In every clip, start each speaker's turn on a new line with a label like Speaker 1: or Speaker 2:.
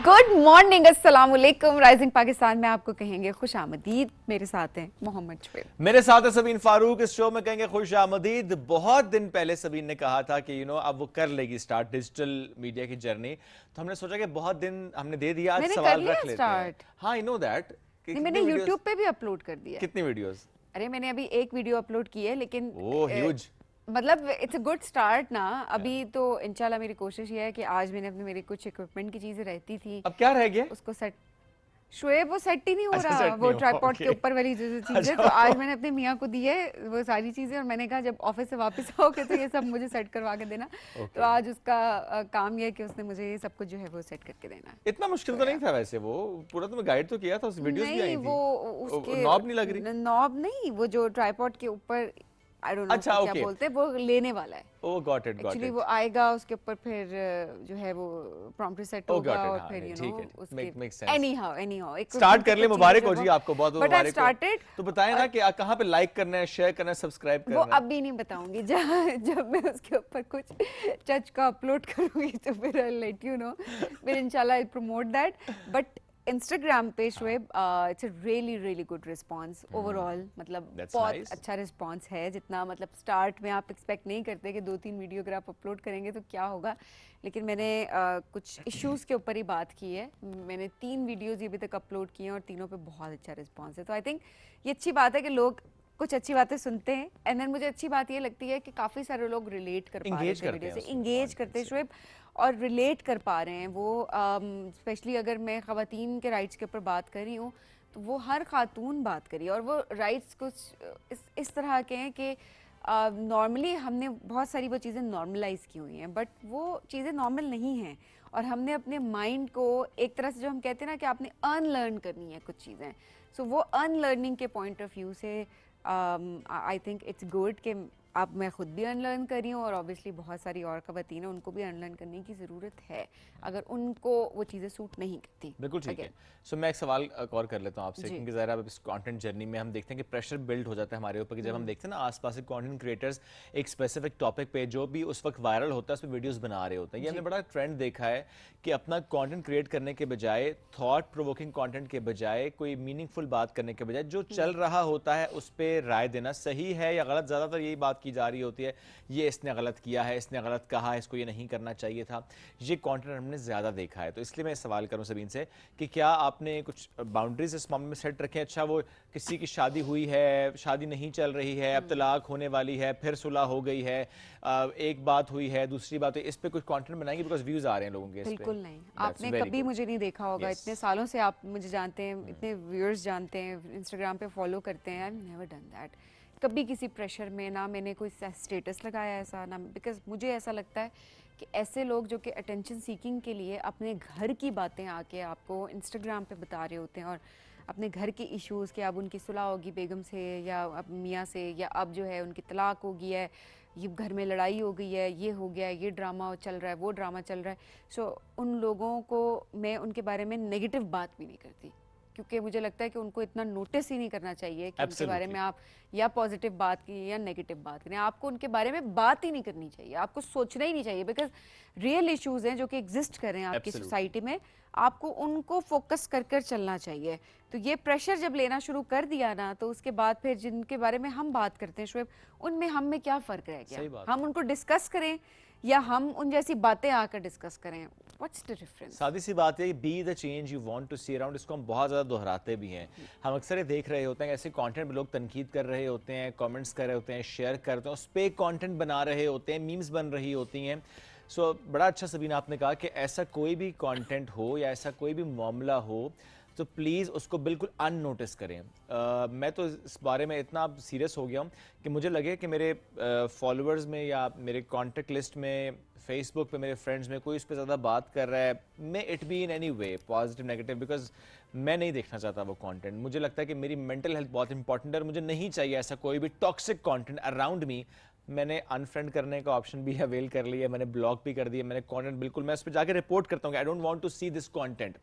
Speaker 1: Good morning, अस्सलाम वालेकुम। Rising Pakistan में आपको कहेंगे खुश आमदीद। मेरे साथ हैं मोहम्मद शुएब,
Speaker 2: मेरे साथ है सबीन फारूक। इस शो में कहेंगे खुश आमदीद। बहुत दिन पहले सबीन ने कहा था कि अब वो कर लेगी स्टार्ट डिजिटल मीडिया की जर्नी, तो हमने सोचा कि बहुत दिन हमने दे दिया, आज
Speaker 1: मैंने कर
Speaker 2: सवाल
Speaker 1: लिया
Speaker 2: रख लेते हैं।
Speaker 1: स्टार्ट।
Speaker 2: हाँ, आई नो दैट।
Speaker 1: नहीं, मैंने यूट्यूब पे भी अपलोड कर दिया।
Speaker 2: कितनी वीडियोस?
Speaker 1: अरे मैंने अभी एक वीडियो अपलोड की है, लेकिन
Speaker 2: ओह ह्यूज।
Speaker 1: मतलब इट्स अ गुड स्टार्ट ना। अभी तो इंशाल्लाह मेरी कोशिश ये है कि आज मैंने अपने मेरे कुछ इक्विपमेंट की चीजें रहती थी,
Speaker 2: अब क्या रह गया?
Speaker 1: उसको सेट। शुएब वो सेट ही नहीं हो
Speaker 2: अच्छा,
Speaker 1: रहा,
Speaker 2: सेट
Speaker 1: वो
Speaker 2: नहीं हुआ,
Speaker 1: ट्राइपॉड के
Speaker 2: okay।
Speaker 1: ऊपर वाली जो चीजें।
Speaker 2: अच्छा,
Speaker 1: तो आज मैंने अपने मियाँ को दी है वो सारी चीजें, और मैंने कहा जब ऑफिस से वापस आओगे तो ये सब मुझे सेट करवा के देना। तो आज उसका काम ये है कि उसने मुझे ये सब कुछ जो है वो सेट करके देना है।
Speaker 2: इतना मुश्किल तो नहीं था वैसे, वो पूरा तुम्हें गाइड तो किया था, उस वीडियोस भी आई
Speaker 1: नहीं,
Speaker 2: थी।
Speaker 1: वो उसके
Speaker 2: नॉब नहीं लग रही?
Speaker 1: नॉब नहीं, वो जो ट्राइपॉड के ऊपर आई डोंट नो
Speaker 2: अच्छा,
Speaker 1: क्या
Speaker 2: okay।
Speaker 1: बोलते हैं, वो लेने वाला है।
Speaker 2: Oh got it, got
Speaker 1: actually
Speaker 2: it.
Speaker 1: वो आएगा, उसके ऊपर फिर जो है वो प्रॉम्प्ट सेट
Speaker 2: ओह
Speaker 1: होगा,
Speaker 2: गॉट इट।
Speaker 1: और
Speaker 2: हाँ,
Speaker 1: फिर
Speaker 2: नहीं,
Speaker 1: यू
Speaker 2: ठीक
Speaker 1: नो
Speaker 2: है,
Speaker 1: उसके
Speaker 2: मेक सेंस।
Speaker 1: एनीहाउ एक
Speaker 2: स्टार्ट कर ले, मुबारक हो जी
Speaker 1: वो।
Speaker 2: आपको, बहुत बहुत
Speaker 1: बट आई
Speaker 2: मुबारक हो।
Speaker 1: स्टार्टेड।
Speaker 2: तो बताएं ना कि कहाँ पे लाइक करना है, शेयर करना है, सब्सक्राइब
Speaker 1: वो
Speaker 2: करना है।
Speaker 1: अभी नहीं बताऊंगी, जब मैं उसके ऊपर कुछ चच का अपलोड करूंगी तो फिर आई लेट यू नो। फिर इंशाल्लाह I promote that. But Instagram पे Shoaib, it's a really really good response overall. मतलब
Speaker 2: That's
Speaker 1: बहुत
Speaker 2: nice।
Speaker 1: अच्छा रिस्पांस है, जितना मतलब स्टार्ट में आप एक्सपेक्ट नहीं करते कि 2-3 वीडियो अगर आप अपलोड करेंगे तो क्या होगा। लेकिन मैंने कुछ इश्यूज़ के ऊपर ही बात की है। मैंने 3 वीडियोज़ अभी तक अपलोड किए हैं और तीनों पे बहुत अच्छा रिस्पांस है। तो आई थिंक ये अच्छी बात है कि लोग कुछ अच्छी बातें सुनते हैं। एंड देन मुझे अच्छी बात ये लगती है कि काफ़ी सारे लोग रिलेट कर पा रहे
Speaker 2: Engage
Speaker 1: थे
Speaker 2: करते
Speaker 1: वीडियो
Speaker 2: हैं
Speaker 1: से,
Speaker 2: उसमें,
Speaker 1: इंगेज
Speaker 2: content
Speaker 1: करते हैं
Speaker 2: से।
Speaker 1: शुएब, और रिलेट कर पा रहे हैं वो। स्पेशली अगर मैं ख़वातीन के राइट्स के ऊपर बात कर रही हूँ, तो वो हर खातून बात करी, और वो राइट्स कुछ इस तरह के हैं कि नॉर्मली हमने बहुत सारी वो चीज़ें नॉर्मलाइज की हुई हैं, बट वो चीज़ें नॉर्मल नहीं हैं। और हमने अपने माइंड को एक तरह से, जो हम कहते हैं ना कि आपने अनलर्न करनी है कुछ चीज़ें, सो वो अनलर्निंग के पॉइंट ऑफ व्यू से आई थिंक इट्स गुड कि अब मैं खुद भी अनलर्न कर रही हूँ, और ऑब्वियसली बहुत सारी और ख़वातीन हैं, उनको भी अनलर्न करने की ज़रूरत है अगर उनको वो चीज़ें सूट नहीं करती।
Speaker 2: बिल्कुल ठीक है।
Speaker 1: Again,
Speaker 2: सो मैं एक सवाल और कर लेता हूँ आपसे,
Speaker 1: जी।
Speaker 2: क्योंकि ज़रा अब इस कंटेंट जर्नी में हम देखते हैं कि प्रेशर बिल्ड हो जाता है हमारे ऊपर, कि जब हम देखते हैं ना आसपास के कंटेंट क्रिएटर्स एक स्पेसिफिक टॉपिक पे जो भी उस वक्त वायरल होता है उस पर वीडियोस बना रहे होते हैं। ये हमने बड़ा ट्रेंड देखा है कि अपना कंटेंट क्रिएट करने के बजाय, थॉट प्रोवोकिंग कंटेंट के बजाय, कोई मीनिंगफुल बात करने के बजाय, जो चल रहा होता है उस पर राय देना सही है या गलत, ज़्यादातर यही बात की जा रही होती है, ये इसने गलत किया है, इसने गलत कहा है, इसको ये नहीं करना चाहिए था। ये कंटेंट हमने ज़्यादा देखा है। तो इसलिए मैं सवाल करूं सबीन से कि क्या आपने कुछ बाउंड्रीज इस मामले में सेट रखे हैं? अच्छा, वो किसी की शादी हुई है, शादी नहीं चल रही है, अब तलाक होने वाली है, फिर सुलह हो गई है, एक बात हुई है, दूसरी बात हुई, इस पे कुछ कंटेंट बनाएंगे बिकॉज व्यूज आ रहे हैं लोगों के इस पे?
Speaker 1: बिल्कुल नहीं।
Speaker 2: That's
Speaker 1: आपने
Speaker 2: very
Speaker 1: कभी
Speaker 2: good।
Speaker 1: मुझे नहीं देखा होगा,
Speaker 2: Yes।
Speaker 1: इतने सालों से आप मुझे जानते हैं, इतने व्यूअर्स जानते हैं, इंस्टाग्राम पे फॉलो करते हैं। I never done that. कभी किसी प्रेशर में ना मैंने कोई स्टेटस लगाया ऐसा ना, बिकॉज मुझे ऐसा लगता है कि ऐसे लोग जो कि अटेंशन सीकिंग के लिए अपने घर की बातें आके आपको इंस्टाग्राम पे बता रहे होते हैं, और अपने घर के इश्यूज़ के, अब उनकी सुलह होगी बेगम से या अब मियाँ से, या अब जो है उनकी तलाक हो गई है, ये घर में लड़ाई हो गई है, ये हो गया है, ये ड्रामा चल रहा है, वो ड्रामा चल रहा है। सो उन लोगों को मैं उनके बारे में नेगेटिव बात भी नहीं करती, क्योंकि मुझे लगता है कि उनको इतना नोटिस ही नहीं करना चाहिए कि उनके बारे में आप या पॉजिटिव बात की या नेगेटिव बात करें। आपको उनके बारे में बात ही नहीं करनी चाहिए, आपको सोचना ही नहीं चाहिए, बिकॉज रियल इश्यूज हैं जो कि एग्जिस्ट कर रहे हैं आपकी सोसाइटी में, आपको उनको फोकस कर कर चलना चाहिए। तो ये प्रेशर जब लेना शुरू कर दिया ना, तो उसके बाद फिर जिनके बारे में हम बात करते हैं शुएब, उनमें हम में क्या फ़र्क रह गया? हम उनको डिस्कस करें या हम उन जैसी बातें आकर डिस्कस करें? What's the difference?
Speaker 2: सादी सी बात है, be the change you want to see around, इसको हम बहुत ज़्यादा दोहराते भी हैं। हम अक्सर ये देख रहे होते हैं ऐसे कंटेंट में लोग तनकीद कर रहे होते हैं, कमेंट्स कर रहे होते हैं, शेयर करते हैं, उस पर कंटेंट बना रहे होते हैं, मीम्स बन रही होती हैं। सो बड़ा अच्छा सबीना आपने कहा कि ऐसा कोई भी कंटेंट हो या ऐसा कोई भी मामला हो तो प्लीज़ उसको बिल्कुल अननोटिस करें। मैं तो इस बारे में इतना सीरियस हो गया हूँ कि मुझे लगे कि मेरे फॉलोअर्स में या मेरे कॉन्टेक्ट लिस्ट में, फेसबुक पे मेरे फ्रेंड्स में कोई उस पर ज़्यादा बात कर रहा है, may it be in any way positive negative, because मैं नहीं देखना चाहता वो कंटेंट। मुझे लगता है कि मेरी मेंटल हेल्थ बहुत इंपॉर्टेंट है और मुझे नहीं चाहिए ऐसा कोई भी टॉक्सिक कंटेंट अराउंड मी। मैंने अनफ्रेंड करने का ऑप्शन भी अवेल कर लिया, मैंने ब्लॉक भी कर दिया, मैंने कंटेंट बिल्कुल मैं उस पर जाके रिपोर्ट करता हूँ कि I don't want to see this content.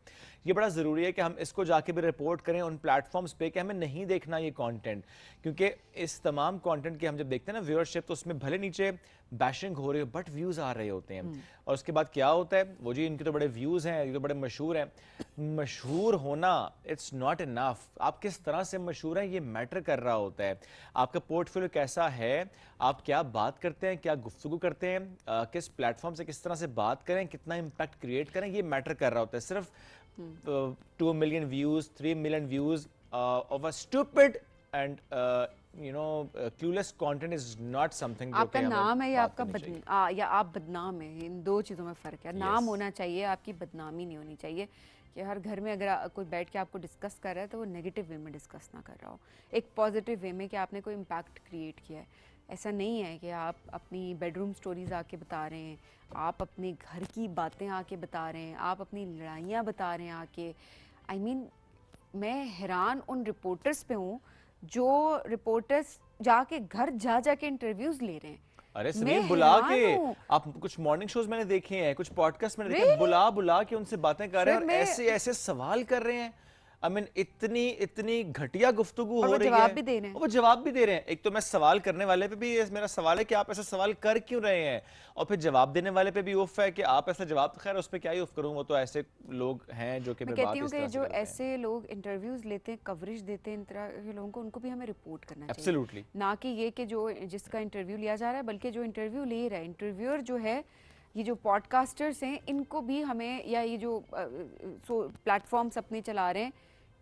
Speaker 2: ये बड़ा ज़रूरी है कि हम इसको जाके भी रिपोर्ट करें उन प्लेटफॉर्म्स पे कि हमें नहीं देखना ये कंटेंट, क्योंकि इस तमाम कंटेंट की हम जब देखते हैं ना व्यूअरशिप, तो उसमें भले नीचे बैशिंग हो रही हो, बट व्यूज़ आ रहे होते हैं। और उसके बाद क्या होता है, वो जी इनके तो बड़े व्यूज़ हैं, ये तो बड़े मशहूर हैं। मशहूर होना इट्स नॉट इनफ। आप किस तरह से मशहूर हैं ये मैटर कर रहा होता है। आपका पोर्टफोलियो कैसा है, आप क्या बात करते हैं, क्या गुफ्तगू करते हैं, किस प्लेटफॉर्म से किस तरह से बात करें, कितना इम्पैक्ट क्रिएट करें, ये मैटर कर रहा होता है। सिर्फ 2 million views, 3 million views of a stupid and clueless content is not something जो
Speaker 1: आपका
Speaker 2: कि हमें
Speaker 1: नाम है या
Speaker 2: बात
Speaker 1: आपका
Speaker 2: करनी चाहिए।
Speaker 1: या आप बदनाम है, इन दो चीज़ों में फ़र्क है। नाम
Speaker 2: Yes.
Speaker 1: होना चाहिए, आपकी बदनामी नहीं होनी चाहिए कि हर घर में अगर कोई बैठ के आपको डिस्कस कर रहा है तो वो नेगेटिव वे में डिस्कस ना कर रहा हो, एक पॉजिटिव वे में कि आपने कोई इम्पैक्ट क्रिएट किया है। ऐसा नहीं है कि आप अपनी बेडरूम स्टोरीज आके बता रहे हैं, आप अपने घर की बातें आके बता रहे हैं, आप अपनी लड़ाइयाँ बता रहे हैं आके। आई मीन मैं हैरान उन रिपोर्टर्स पे हूँ जो रिपोर्टर्स जाके घर जा जाके इंटरव्यूज ले रहे हैं।
Speaker 2: अरे
Speaker 1: मैं
Speaker 2: सलीम, बुला
Speaker 1: हैरान
Speaker 2: के
Speaker 1: हूँ।
Speaker 2: आप कुछ मॉर्निंग शोज मैंने देखे हैं, कुछ पॉडकास्ट मैंने देखे हैं,
Speaker 1: Really?
Speaker 2: बुला बुला के उनसे बातें कर रहे हैं
Speaker 1: फिर
Speaker 2: और
Speaker 1: मैं
Speaker 2: ऐसे ऐसे सवाल कर रहे हैं। आई मीन इतनी इतनी घटिया गुफ्तगू
Speaker 1: और
Speaker 2: हो
Speaker 1: वो
Speaker 2: रही
Speaker 1: जवाब
Speaker 2: है
Speaker 1: भी दे रहे हैं।
Speaker 2: और वो जवाब भी दे रहे हैं। एक तो मैं सवाल करने वाले पे भी मेरा सवाल है कि आप ऐसा सवाल कर क्यों रहे हैं, और फिर जवाब देने वाले पे भी उफ है कि आप ऐसा जवाब, खैर उस पर क्या ही उफ करूं, वो तो ऐसे लोग हैं जो कि
Speaker 1: मैं
Speaker 2: फिर बात
Speaker 1: कहती हूँ
Speaker 2: इस
Speaker 1: कि
Speaker 2: तरह से
Speaker 1: जो
Speaker 2: करते हैं।
Speaker 1: ऐसे लोग इंटरव्यूज लेते हैं, कवरेज देते हैं इन तरह के लोगों को, उनको भी हमें रिपोर्ट करना चाहिए।
Speaker 2: एब्सोल्युटली।
Speaker 1: ना कि ये कि जो जिसका इंटरव्यू लिया जा रहा है, बल्कि जो इंटरव्यू ले रहा है, इंटरव्यूअर जो है, ये जो पॉडकास्टर्स हैं, इनको भी हमें, या ये जो प्लेटफॉर्म्स अपने चला रहे हैं,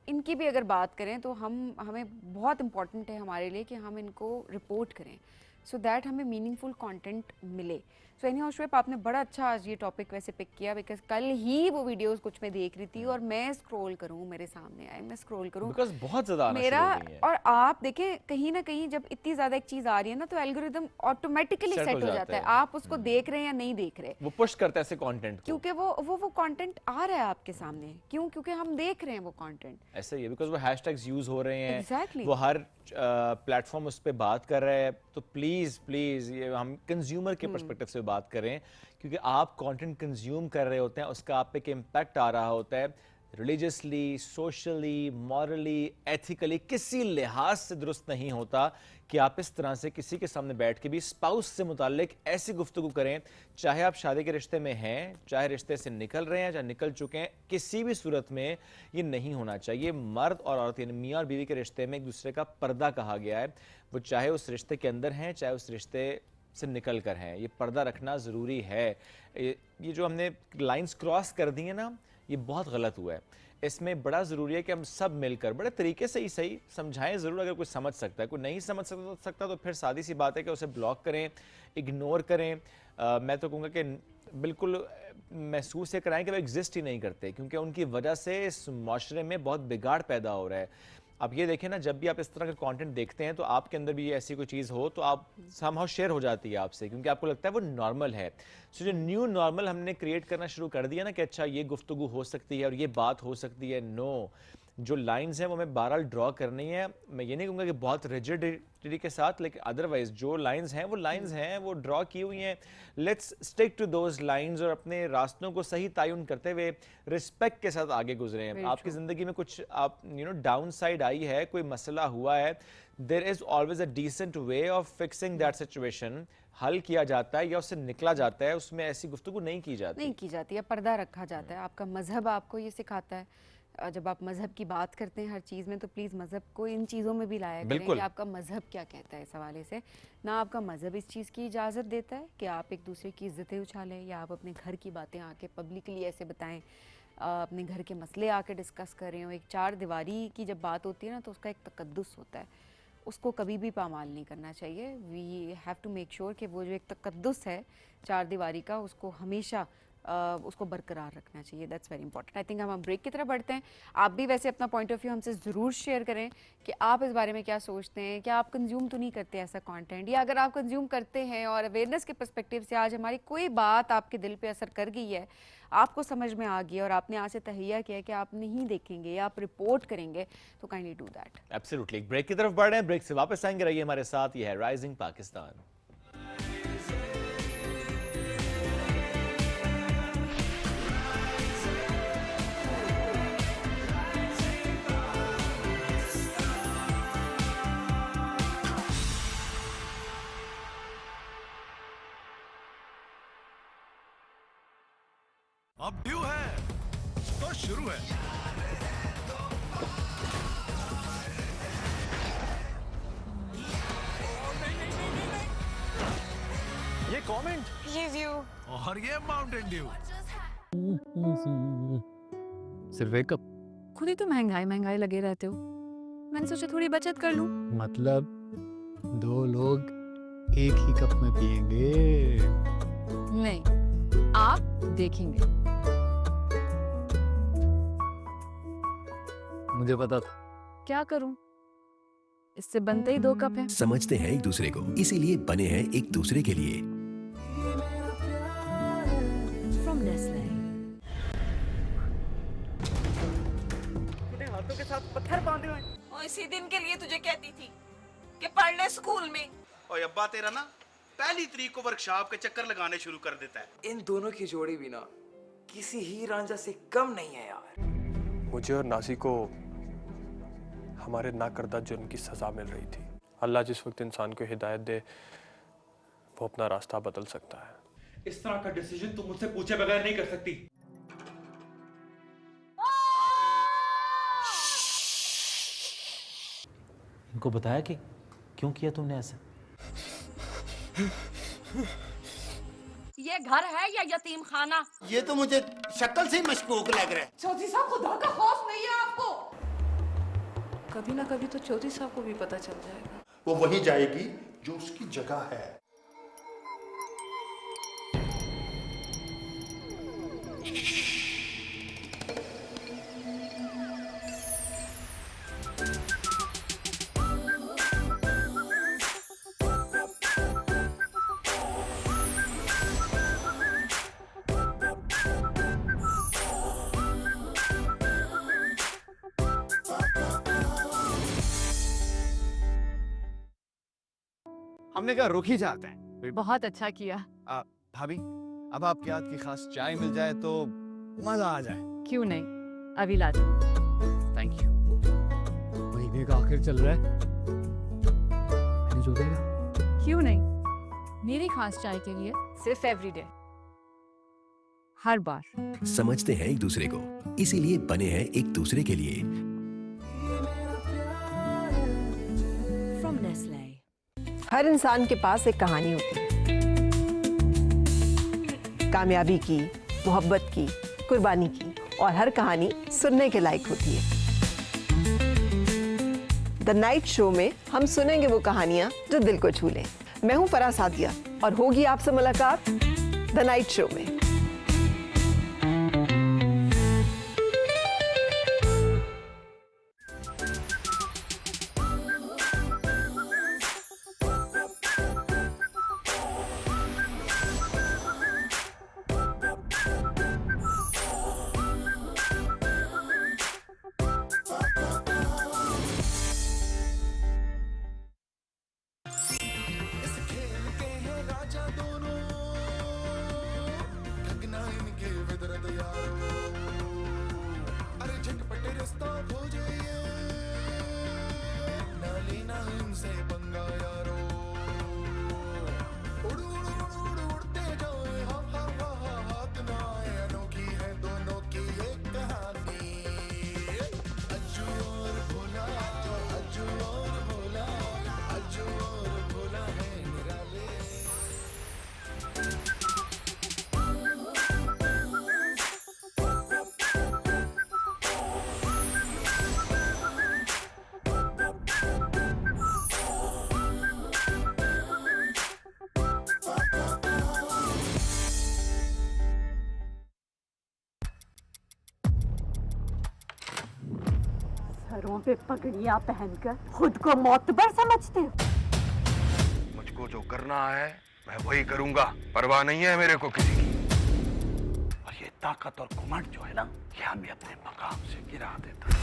Speaker 1: इनकी भी अगर बात करें तो हमें बहुत इम्पॉर्टेंट है हमारे लिए कि हम इनको रिपोर्ट करें सो दैट हमें मीनिंगफुल कंटेंट मिले। सो एनी हाउ शुएब, आपने बड़ा अच्छा आज ये टॉपिक वैसे पिक किया, बिकॉज कल ही वो वीडियोस कुछ मैं देख रही थी और मैं स्क्रॉल करूँ, मेरे सामने आए, मैं स्क्रॉल करूँ,
Speaker 2: बिकॉज बहुत ज्यादा आना
Speaker 1: मेरा,
Speaker 2: शुरू हो गई है,
Speaker 1: और आप देखें कहीं ना कहीं जब इतनी ज़्यादा एक चीज़ आ रही है ना तो एल्गोरिदम ऑटोमेटिकली
Speaker 2: सेट
Speaker 1: सेट हो जाता है, आप उसको देख रहे हैं या नहीं देख रहे,
Speaker 2: वो पुश करता है ऐसे कंटेंट को।
Speaker 1: क्योंकि वो कंटेंट आ रहा है आपके सामने। क्यों? क्योंकि हम देख रहे हैं वो कंटेंट।
Speaker 2: ऐसा ही है, बिकॉज वो हैशटैग्स यूज हो रहे हैं।
Speaker 1: Exactly.
Speaker 2: वो हर प्लेटफॉर्म उस पर बात कर रहा है। तो प्लीज प्लीज ये हम कंज्यूमर के पर्सपेक्टिव से बात करें, क्योंकि आप कंटेंट कंज्यूम कर रहे होते हैं, उसका आप पे एक इम्पैक्ट आ रहा होता है, रिलीजियसली, सोशली, मॉरली, एथिकली, किसी लिहाज से दुरुस्त नहीं होता कि आप इस तरह से किसी के सामने बैठ के भी स्पाउस से मुताल्लिक ऐसी गुफ्तगू करें, चाहे आप शादी के रिश्ते में हैं, चाहे रिश्ते से निकल रहे हैं, चाहे निकल चुके हैं, किसी भी सूरत में ये नहीं होना चाहिए। मर्द और औरत यानी मियाँ और बीवी के रिश्ते में एक दूसरे का पर्दा कहा गया है, वो चाहे उस रिश्ते के अंदर हैं, चाहे उस रिश्ते से निकल कर हैं, ये पर्दा रखना ज़रूरी है। ये जो हमने लाइंस क्रॉस कर दी है ना, ये बहुत गलत हुआ है। इसमें बड़ा ज़रूरी है कि हम सब मिलकर बड़े तरीके से ही सही समझाएं ज़रूर। अगर कोई समझ सकता है, कोई नहीं समझ सकता तो फिर सादी सी बात है कि उसे ब्लॉक करें, इग्नोर करें। मैं तो कहूँगा कि बिल्कुल महसूस ये कराएं कि वो एग्जिस्ट ही नहीं करते, क्योंकि उनकी वजह से इस माशरे में बहुत बिगाड़ पैदा हो रहा है। आप ये देखें ना, जब भी आप इस तरह का कंटेंट देखते हैं तो आपके अंदर भी ऐसी कोई चीज़ हो तो आप समहाउ शेयर हो जाती है आपसे, क्योंकि आपको लगता है वो नॉर्मल है। सो जो न्यू नॉर्मल हमने क्रिएट करना शुरू कर दिया ना कि अच्छा ये गुफ्तगू हो सकती है और ये बात हो सकती है, नो, जो लाइंस हैं वो हमें बहरहाल ड्रॉ करनी है। मैं ये नहीं कहूँगा कि बहुत रिजिडिटी के साथ, लेकिन अदरवाइज जो लाइंस हैं वो लाइंस हैं, वो ड्रॉ की हुई हैं। Let's stick to those lines और अपने रास्तों को सही तयन करते हुए रिस्पेक्ट के साथ आगे गुजरे हैं। आपकी ज़िंदगी में कुछ आप डाउन साइड आई है, कोई मसला हुआ है, there is always a decent way of fixing that situation. हल किया जाता है या उससे निकला जाता है, उसमें ऐसी गुफ्तगू नहीं की जाती
Speaker 1: या पर्दा रखा जाता है। आपका मजहब आपको ये सिखाता है, जब आप मज़हब की बात करते हैं हर चीज़ में, तो प्लीज़ मज़हब को इन चीज़ों में भी लाया करें कि आपका मज़हब क्या कहता है इस हवाले से। ना आपका मज़हब इस चीज़ की इजाज़त देता है कि आप एक दूसरे की इज़्ज़तें उछालें या आप अपने घर की बातें आके पब्लिकली ऐसे बताएं, अपने घर के मसले आके डिस्कस करें। और एक चार दीवारी की जब बात होती है ना, तो उसका एक तकद्दुस होता है, उसको कभी भी पामाल नहीं करना चाहिए। We have to make sure कि वो जो एक तकद्दुस है चार दीवारी का, उसको हमेशा उसको बरकरार रखना चाहिए। That's very important. I think हम ब्रेक की तरफ बढ़ते हैं। आप भी वैसे अपना पॉइंट ऑफ व्यू हमसे ज़रूर शेयर करें कि आप इस बारे में क्या सोचते हैं। क्या आप कंज्यूम तो नहीं करते ऐसा कंटेंट, या अगर आप कंज्यूम करते हैं और अवेयरनेस के पर्सपेक्टिव से आज हमारी कोई बात आपके दिल पे असर कर गई है, आपको समझ में आ गई और आपने आज से तहैया किया कि आप नहीं देखेंगे या आप रिपोर्ट करेंगे, तो kindly do that.
Speaker 2: Absolutely. Break की तरफ बढ़ रहे हैं, ब्रेक से वापस आएंगे, रहिए हमारे साथ। ये है राइजिंग पाकिस्तान।
Speaker 3: अब ड्यू है तो शुरू है।
Speaker 2: ये कमेंट,
Speaker 1: ये व्यू,
Speaker 3: और ये माउंटेन ड्यू।
Speaker 4: सिर्फ एक कप?
Speaker 1: खुद ही तो महंगाई लगे रहते हो, मैंने सोचा थोड़ी बचत कर लूं।
Speaker 4: मतलब 2 लोग एक ही कप में पिएंगे?
Speaker 1: नहीं, आप देखेंगे।
Speaker 4: मुझे पता था।
Speaker 1: क्या करूं, इससे बनते ही 2 कप हैं।
Speaker 5: समझते हैं एक दूसरे को, इसीलिए बने हैं एक दूसरे के लिए।
Speaker 1: From Nestle।
Speaker 2: हाथों के साथ पत्थर बांधे हुए।
Speaker 6: और इसी दिन के लिए तुझे कहती थी कि पढ़ ले स्कूल में।
Speaker 7: और अब्बा तेरा ना पहली तरीक को वर्कशॉप के चक्कर लगाने शुरू कर देता है।
Speaker 8: इन दोनों की जोड़ी भी ना किसी हीर रांझा से कम नहीं है यार।
Speaker 9: मुझे और नासी को हमारे नाकर्दा जुर्म की सजा मिल रही थी। अल्लाह जिस वक्त इंसान को हिदायत दे वो अपना रास्ता बदल सकता है।
Speaker 7: इस तरह का डिसीजन तुम मुझसे पूछे बगैर नहीं कर सकती।
Speaker 2: इनको बताया कि क्यों किया तुमने ऐसा?
Speaker 6: ये घर है या यतीम खाना?
Speaker 7: ये तो मुझे शक्ल से ही मशकूक लग रहा है।
Speaker 6: चौधरी साहब, खुदा का खौफ नहीं है आपको?
Speaker 8: कभी ना कभी तो चौधरी साहब को भी पता चल जाएगा।
Speaker 7: वो वहीं जाएगी जो उसकी जगह है।
Speaker 10: हमने कहा रुक ही जाते हैं।
Speaker 1: बहुत अच्छा किया।
Speaker 10: भाभी, अब आपके हाथ की खास चाय मिल जाए तो मजा आ जाए।
Speaker 1: क्यों नहीं, अभी लाती।
Speaker 10: Thank you.
Speaker 4: महीने का आखिर चल रहा है, मैंने जो देगा।
Speaker 1: क्यों नहीं, मेरी खास चाय के लिए सिर्फ एवरीडे, हर बार।
Speaker 5: समझते हैं एक दूसरे को, इसीलिए बने हैं एक दूसरे के लिए।
Speaker 1: From Nestle।
Speaker 11: हर इंसान के पास एक कहानी होती है, कामयाबी की, मोहब्बत की, कुर्बानी की, और हर कहानी सुनने के लायक होती है। द नाइट शो में हम सुनेंगे वो कहानियां जो दिल को छू लें। मैं हूं फराह सादिया और होगी आपसे मुलाकात द नाइट शो में।
Speaker 6: सरों पे पगड़ियां पहनकर खुद को मोतबर समझते हो?
Speaker 3: मुझको जो करना है मैं वही करूंगा, परवाह नहीं है मेरे को किसी की। और ये ताकत और घमंड जो है ना, ये हमें अपने मकाम से गिरा देता है।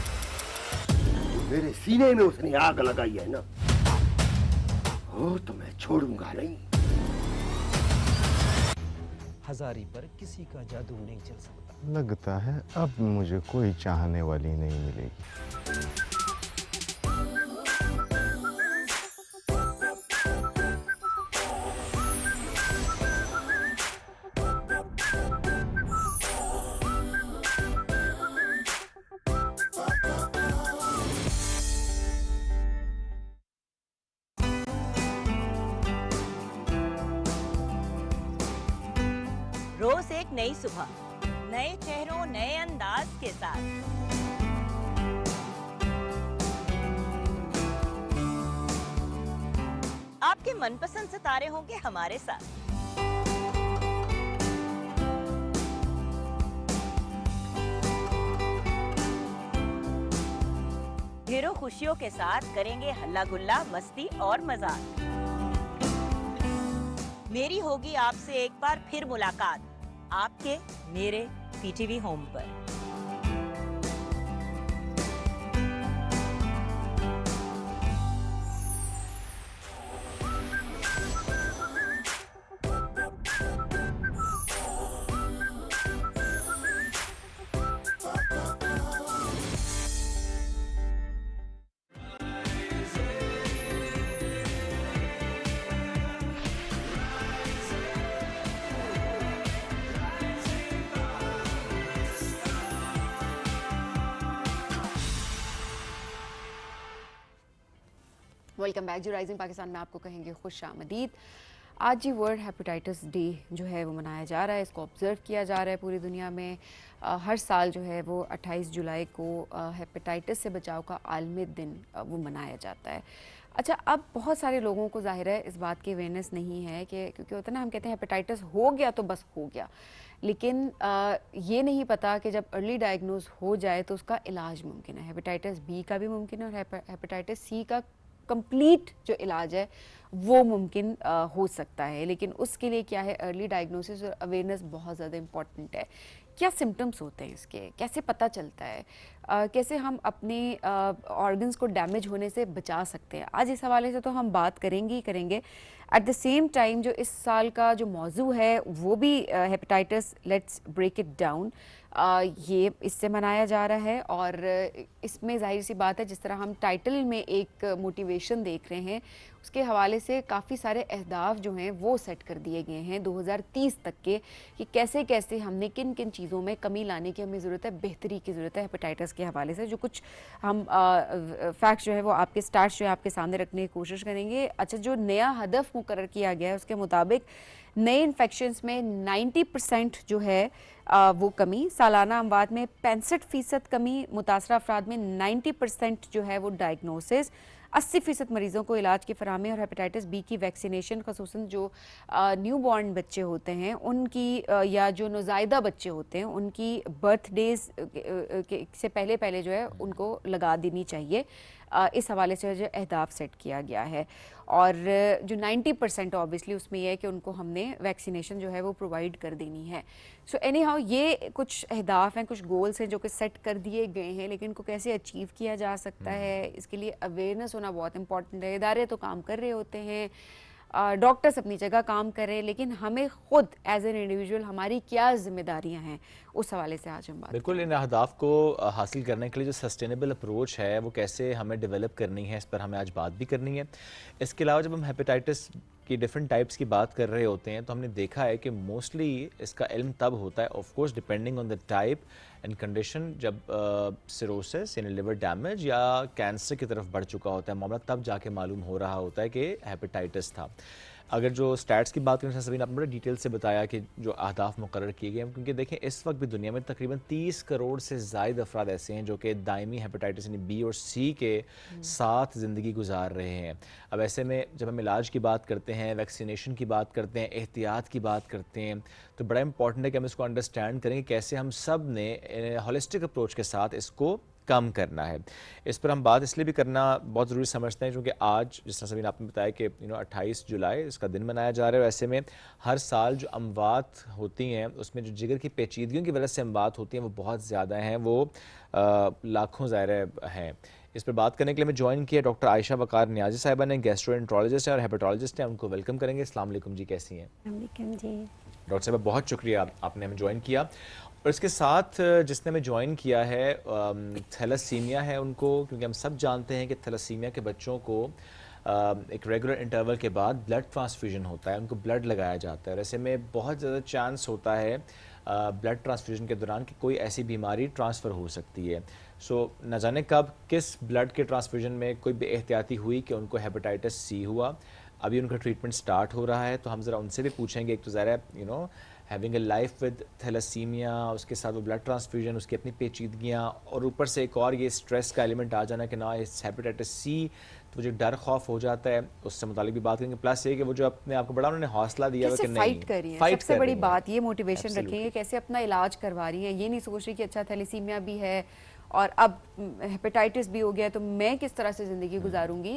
Speaker 7: मेरे सीने में उसने आग लगाई है ना, वो तो मैं छोड़ूंगा नहीं।
Speaker 12: हजारी पर किसी का जादू नहीं चल सकता।
Speaker 10: लगता है अब मुझे कोई चाहने वाली नहीं मिलेगी।
Speaker 13: नई सुबह, नए चेहरों, नए अंदाज के साथ। आपके मनपसंद सितारे होंगे हमारे साथ। ढेरों खुशियों के साथ करेंगे हल्ला गुल्ला, मस्ती और मजाक। मेरी होगी आपसे एक बार फिर मुलाकात, आपके मेरे पीटीवी होम पर।
Speaker 1: Welcome back. जो राइजिंग पाकिस्तान में आपको कहेंगे खुश आमदीद। आज ही वर्ल्ड हेपेटाइटिस डे जो है वो मनाया जा रहा है, इसको ऑब्ज़र्व किया जा रहा है पूरी दुनिया में। हर साल जो है वो 28 जुलाई को हेपेटाइटिस से बचाव का आलमी दिन वो मनाया जाता है। अच्छा, अब बहुत सारे लोगों को ज़ाहिर है इस बात की अवेयरनेस नहीं है कि क्योंकि होता है ना, हम कहते हैं हेपेटाइटिस हो गया तो बस हो गया, लेकिन ये नहीं पता कि जब अर्ली डायग्नोज हो जाए तो उसका इलाज मुमकिन है। हेपेटाइटिस बी का भी मुमकिन है और हेपेटाइटिस सी का कंप्लीट जो इलाज है वो मुमकिन हो सकता है, लेकिन उसके लिए क्या है, अर्ली डायग्नोसिस और अवेयरनेस बहुत ज़्यादा इम्पॉर्टेंट है। क्या सिम्टम्स होते हैं इसके, कैसे पता चलता है, कैसे हम अपने ऑर्गन्स को डैमेज होने से बचा सकते हैं, आज इस हवाले से तो हम बात करेंगे ही करेंगे। एट द सेम टाइम जो इस साल का जो मौजू है वो भी hepatitis let's break it down, ये इससे मनाया जा रहा है। और इसमें जाहिर सी बात है, जिस तरह हम टाइटल में एक मोटिवेशन देख रहे हैं, उसके हवाले से काफ़ी सारे अहदाफ जो हैं वो सेट कर दिए गए हैं 2030 तक के, कि कैसे कैसे हमने किन किन चीज़ों में कमी लाने की हमें ज़रूरत है, बेहतरी की ज़रूरत है हेपेटाइटिस के हवाले से। जो कुछ हम फैक्ट्स जो है वो आपके स्टार्ट्स जो है आपके सामने रखने की कोशिश करेंगे। अच्छा, जो नया हदफ मुकर्रर किया गया है उसके मुताबिक नए इन्फेक्शंस में 90% जो है वो कमी, सालाना अमवात में 65% कमी, मुतासरा अफराद में 90% जो है वो डायग्नोसिस, 80% मरीज़ों को इलाज की फराहमी और हेपेटाइटिस बी की वैक्सीनेशन, ख़ुसूसन जो न्यू बॉर्न बच्चे होते हैं उनकी या जो नौज़ायदा बच्चे होते हैं उनकी बर्थडेज से पहले पहले जो है उनको लगा देनी चाहिए। इस हवाले से जो अहदाफ सेट किया गया है। और जो 90% ऑब्वियसली उसमें यह है कि उनको हमने वैक्सीनेशन जो है वो प्रोवाइड कर देनी है। सो एनी हाउ ये कुछ अहदाफ हैं, कुछ गोल्स हैं जो कि सेट कर दिए गए हैं, लेकिन इनको कैसे अचीव किया जा सकता है, इसके लिए अवेयरनेस होना बहुत इंपॉर्टेंट है। इदारे तो काम कर रहे होते हैं, डॉक्टर्स अपनी जगह काम कर रहे हैं, लेकिन हमें खुद एज एन इंडिविजुअल हमारी क्या जिम्मेदारियां हैं, उस हवाले से आज हम बात
Speaker 2: बिल्कुल इन अहदाफ को हासिल करने के लिए जो सस्टेनेबल अप्रोच है वो कैसे हमें डेवलप करनी है, इस पर हमें आज बात भी करनी है। इसके अलावा जब हम हेपेटाइटिस की डिफरेंट टाइप्स की बात कर रहे होते हैं तो हमने देखा है कि मोस्टली इसका इल्म तब होता है, of course depending on the type and condition, जब सिरोसिस यानी लिवर डैमेज या कैंसर की तरफ बढ़ चुका होता है मामला, तब जाके मालूम हो रहा होता है कि हेपेटाइटिस था। अगर जो स्टैट्स की बात करें, सभी ने आपने बड़े डिटेल से बताया कि जो अहदाफ मुकर्रर किए गए हैं, क्योंकि देखें इस वक्त भी दुनिया में तकरीबन 30 करोड़ से ज़ायद अफराद ऐसे हैं जो कि दायमी हेपेटाइटिस यानी बी और सी के साथ ज़िंदगी गुजार रहे हैं। अब ऐसे में जब हम इलाज की बात करते हैं, वैक्सीनेशन की बात करते हैं, एहतियात की बात करते हैं, तो बड़ा इंपॉर्टेंट है कि हम इसको अंडरस्टैंड करें कि कैसे हम सब ने होलिस्टिक अप्रोच के साथ इसको कम करना है। इस पर हम बात इसलिए भी करना बहुत ज़रूरी समझते हैं क्योंकि आज जिस तरह सभी ने आपने बताया कि 28 जुलाई इसका दिन मनाया जा रहा है। ऐसे में हर साल जो अमवात होती हैं उसमें जो जिगर की पेचीदगियों की वजह से अमवात होती हैं वो बहुत ज़्यादा हैं, वो लाखों ज़ाहिर हैं। इस पर बात करने के लिए मैं ज्वाइन किया डॉक्टर आयशा वकार नियाजी साहिबा ने, गैस्ट्रोएंट्रोलॉजिस्ट हैं और हेपेटोलॉजिस्ट हैं। उनको वेलकम करेंगे। अस्सलाम वालेकुम जी, कैसी हैं?
Speaker 6: जी
Speaker 2: डॉक्टर साहब बहुत शुक्रिया आपने हमें ज्वाइन किया। और इसके साथ जिसने हमें ज्वाइन किया है थैलेसीमिया है उनको, क्योंकि हम सब जानते हैं कि थैलेसीमिया के बच्चों को एक रेगुलर इंटरवल के बाद ब्लड ट्रांसफ्यूजन होता है, उनको ब्लड लगाया जाता है। और ऐसे में बहुत ज़्यादा चांस होता है ब्लड ट्रांसफ्यूजन के दौरान कि कोई ऐसी बीमारी ट्रांसफ़र हो सकती है। सो न जाने कब किस ब्लड के ट्रांसफ्यूजन में कोई बेएहतियाती हुई कि उनको हेपेटाइटिस सी हुआ। अभी उनका ट्रीटमेंट स्टार्ट हो रहा है, तो हम ज़रा उनसे भी पूछेंगे। एक तो ज़रा having a life with thalassemia, उसके साथ वो ब्लड ट्रांसफ्यूजन, उसकी अपनी पेचीदगियाँ, और ऊपर से एक और ये स्ट्रेस का एलिमेंट आ जाना कि ना इस हेपेटाइटिस सी, तो जो डर खौफ हो जाता है, उससे मुतालिक भी बात करेंगे। प्लस ये कि वो जो अपने आप को बड़ा उन्होंने हौसला दिया है कि नहीं
Speaker 1: फाइट कर रही है, सबसे बड़ी बात ये मोटिवेशन रखेंगे, कैसे अपना इलाज करवा रही है, ये नहीं सोच रही कि अच्छा थैलेसीमिया भी है और अब हेपेटाइटिस भी हो गया तो मैं किस तरह से ज़िंदगी गुजारूंगी,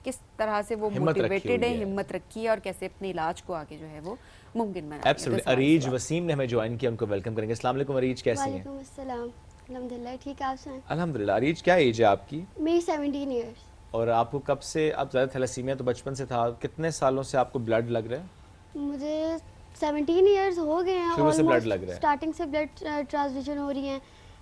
Speaker 1: किस तरह से वो मोटिवेटेड है, हिम्मत रखी है और कैसे अपने इलाज को आगे जो है वो मुमकिन बना।
Speaker 2: एब्सोल्युटली। अरीज वसीम ने हमें ज्वाइन किया, उनको वेलकम करेंगे। अस्सलाम वालेकुम अरीज, कैसी हैं?
Speaker 14: वालेकुम अस्सलाम, अल्हम्दुलिल्लाह ठीक है, आप सुनाएं?
Speaker 2: अल्हम्दुलिल्लाह। अरीज क्या एज है आपकी?
Speaker 14: मेरी 17 इयर्स।
Speaker 2: और आपको कब से, आप ज़्यादा थैलेसीमिया तो बचपन से था, कितने सालों से आपको ब्लड लग रहा है?
Speaker 14: मुझे 17 इयर्स हो गए हैं,
Speaker 2: शुरू से ब्लड लग रहा है?
Speaker 14: स्टार्टिंग से ब्लड ट्रांसफ्यूजन हो रही है।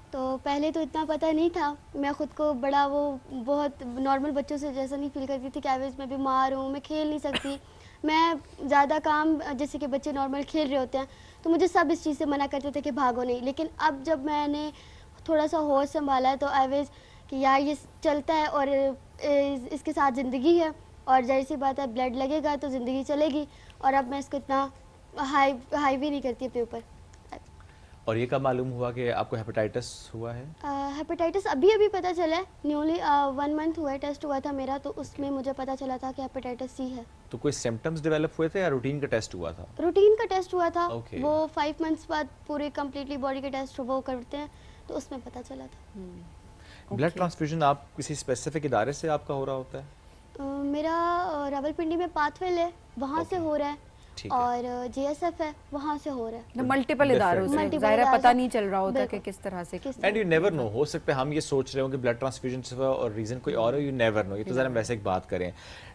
Speaker 14: तो पहले तो इतना पता नहीं था, मैं ख़ुद को बड़ा वो बहुत नॉर्मल बच्चों से जैसा नहीं फील करती थी कि एवरेज मैं बीमार हूँ, मैं खेल नहीं सकती, मैं ज़्यादा काम जैसे कि बच्चे नॉर्मल खेल रहे होते हैं, तो मुझे सब इस चीज़ से मना करते थे कि भागो नहीं। लेकिन अब जब मैंने थोड़ा सा होश संभाला है तो एवरेज कि यार ये चलता है और इसके साथ ज़िंदगी है, और जाहिर सी बात है ब्लड लगेगा तो ज़िंदगी चलेगी, और अब मैं इसको इतना हाई भी नहीं करती अपने ऊपर।
Speaker 2: और ये कब मालूम हुआ कि आपको हेपेटाइटिस हुआ है?
Speaker 14: हेपेटाइटिस अभी पता चला है, न्यूली 1 मंथ हुआ है, टेस्ट हुआ था मेरा, तो उसमें मुझे पता चला था कि हेपेटाइटिस सी है।
Speaker 2: तो कोई सिम्टम्स डेवलप हुए थे या रूटीन का टेस्ट हुआ था?
Speaker 14: रूटीन का टेस्ट हुआ था। वो 5 मंथ्स बाद पूरे कम्प्लीटली बॉडी के टेस्ट वो करते हैं, तो उसमें पता चला था।
Speaker 2: ब्लड ट्रांसफ्यूजन आप किसी स्पेसिफिक इदारे से आपका हो रहा होता है?
Speaker 14: मेरा रावलपिंडी में पाथवेल है, वहाँ से हो रहा है, और JSF है, वहाँ से हो रहा है।
Speaker 1: मल्टीपल इदारों से, ज़ाहिर है पता नहीं चल रहा होता कि किस तरह से।
Speaker 2: एंड यू नेवर नो, हो सकता है हम ये सोच रहे हो कि ब्लड ट्रांसफ्यूजन से हुआ और रीज़न कोई और हो, यू नेवर नो। ये तो ज़रा वैसे एक बात करें।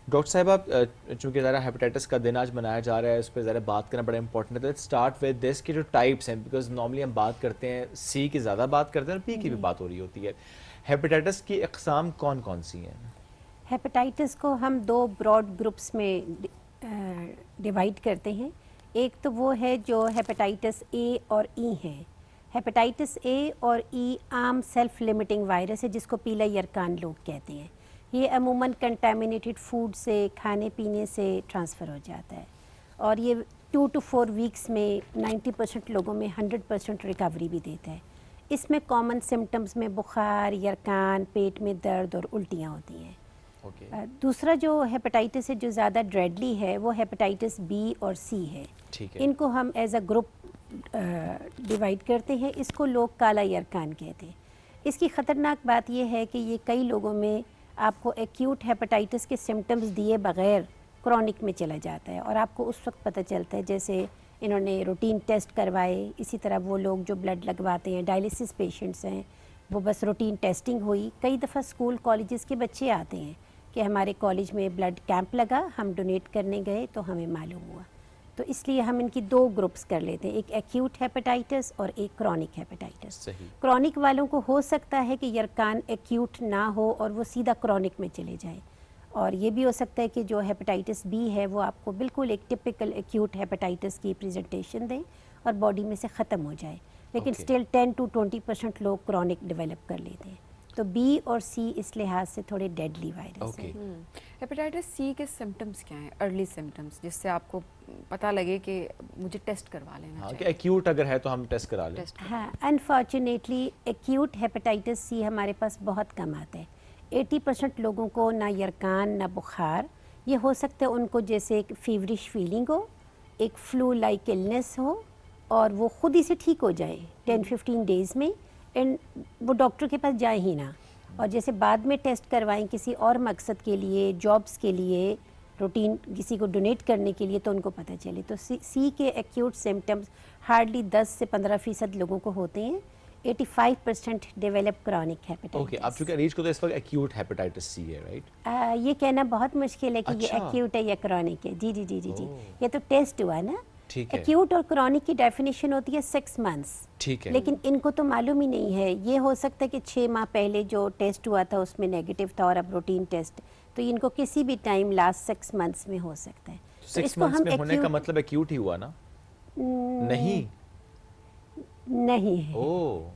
Speaker 2: डॉक्टर साहब, आप चूँकि ज़रा हेपेटाइटिस का दिन आज मनाया जा रहा है, उस पर ज़रा बात करना बड़ा इंपॉर्टेंट है। तो लेट्स स्टार्ट विद दिस की जो टाइप्स हैं, बिकॉज नॉर्मली हम बात करते हैं सी की ज़्यादा बात करते हैं और पी की भी बात हो रही होती है। हेपेटाइटिस की अक़साम कौन कौन सी हैं?
Speaker 15: हेपेटाइटिस को हम 2 ब्रॉड ग्रुप्स में डिवाइड करते हैं। एक तो वो है जो हेपेटाइटिस ए और ई है। हेपेटाइटिस ए और ई आम सेल्फ लिमिटिंग वायरस है जिसको पीला यरकान लोग कहते हैं। ये अमूमन कंटामिनेटेड फूड से, खाने पीने से ट्रांसफ़र हो जाता है, और ये 2 to 4 वीक्स में 90% लोगों में 100% रिकवरी भी देता है। इसमें कॉमन सिम्टम्स में बुखार, यरकान, पेट में दर्द और उल्टियाँ होती हैं। दूसरा जो हेपेटाइटिस है जो ज़्यादा ड्रेडली है वो हेपेटाइटिस बी और सी है। इनको हम एज अ ग्रुप डिवाइड करते हैं। इसको लोग काला यरकान कहते हैं। इसकी ख़तरनाक बात यह है कि ये कई लोगों में आपको एक्यूट हेपेटाइटिस के सिम्टम्स दिए बग़ैर क्रॉनिक में चला जाता है, और आपको उस वक्त पता चलता है जैसे इन्होंने रूटीन टेस्ट करवाए। इसी तरह वो लोग जो ब्लड लगवाते हैं, डायलिसिस पेशेंट्स हैं, वो बस रूटीन टेस्टिंग हुई। कई दफ़ा स्कूल कॉलेजेस के बच्चे आते हैं कि हमारे कॉलेज में ब्लड कैंप लगा, हम डोनेट करने गए तो हमें मालूम हुआ। तो इसलिए हम इनकी 2 ग्रुप्स कर लेते हैं, एक एक्यूट हेपेटाइटिस और एक क्रॉनिक हेपेटाइटिस। क्रॉनिक वालों को हो सकता है कि यरकान एक्यूट ना हो और वो सीधा क्रॉनिक में चले जाए, और ये भी हो सकता है कि जो हेपेटाइटिस बी है वो आपको बिल्कुल एक टिपिकल एक्यूट हेपेटाइटिस की प्रेजेंटेशन दे और बॉडी में से ख़त्म हो जाए, लेकिन स्टिल 10 to 20% लोग क्रॉनिक डेवलप कर लेते हैं। तो बी और सी इस लिहाज से थोड़े डेडली वायरस हैं।
Speaker 1: हेपेटाइटिस सी के सिम्टम्स क्या हैं, अर्ली सिम्टम्स, जिससे आपको पता लगे कि मुझे टेस्ट करवा लेना चाहिए?
Speaker 2: कि एक्यूट अगर है तो हम टेस्ट करा लें।
Speaker 15: हाँ, अनफॉर्चुनेटली एक्यूट हेपेटाइटिस सी हमारे पास बहुत कम आता है। 80% लोगों को ना यरकान ना बुखार, ये हो सकता है उनको जैसे एक फीवरिश फीलिंग हो, एक फ्लू लाइक इलनेस हो, और वो खुद ही से ठीक हो जाए 10-15 डेज़ में, एंड वो डॉक्टर के पास जाए ही ना, और जैसे बाद में टेस्ट करवाएं किसी और मकसद के लिए, जॉब्स के लिए, रूटीन किसी को डोनेट करने के लिए, तो उनको पता चले। तो सी के एक्यूट सिम्टम्स हार्डली 10 से 15% लोगों को होते हैं। 85% डेवलप क्रॉनिक हेपेटाइटिस।
Speaker 2: ओके, आप चूँकि अरीज को तो इस वक्त एक्यूट हेपेटाइटिस सी है, राइट?
Speaker 15: ये कहना बहुत मुश्किल है कि ये एक्यूट है या क्रॉनिक है। जी जी जी जी जी, ये तो टेस्ट हुआ ना। एक्यूट और क्रॉनिक की डेफिनेशन होती है 6 मंथ्स,
Speaker 2: ठीक है,
Speaker 15: लेकिन इनको तो मालूम ही नहीं है। ये हो सकता है कि 6 माह पहले जो टेस्ट हुआ था उसमें नेगेटिव था और अब रूटीन टेस्ट, तो इनको किसी भी टाइम लास्ट 6 मंथ्स में हो सकता है।
Speaker 2: 6 मंथ्स में होने का मतलब एक्यूट ही हुआ ना? नहीं
Speaker 15: नहीं है।
Speaker 2: ओह,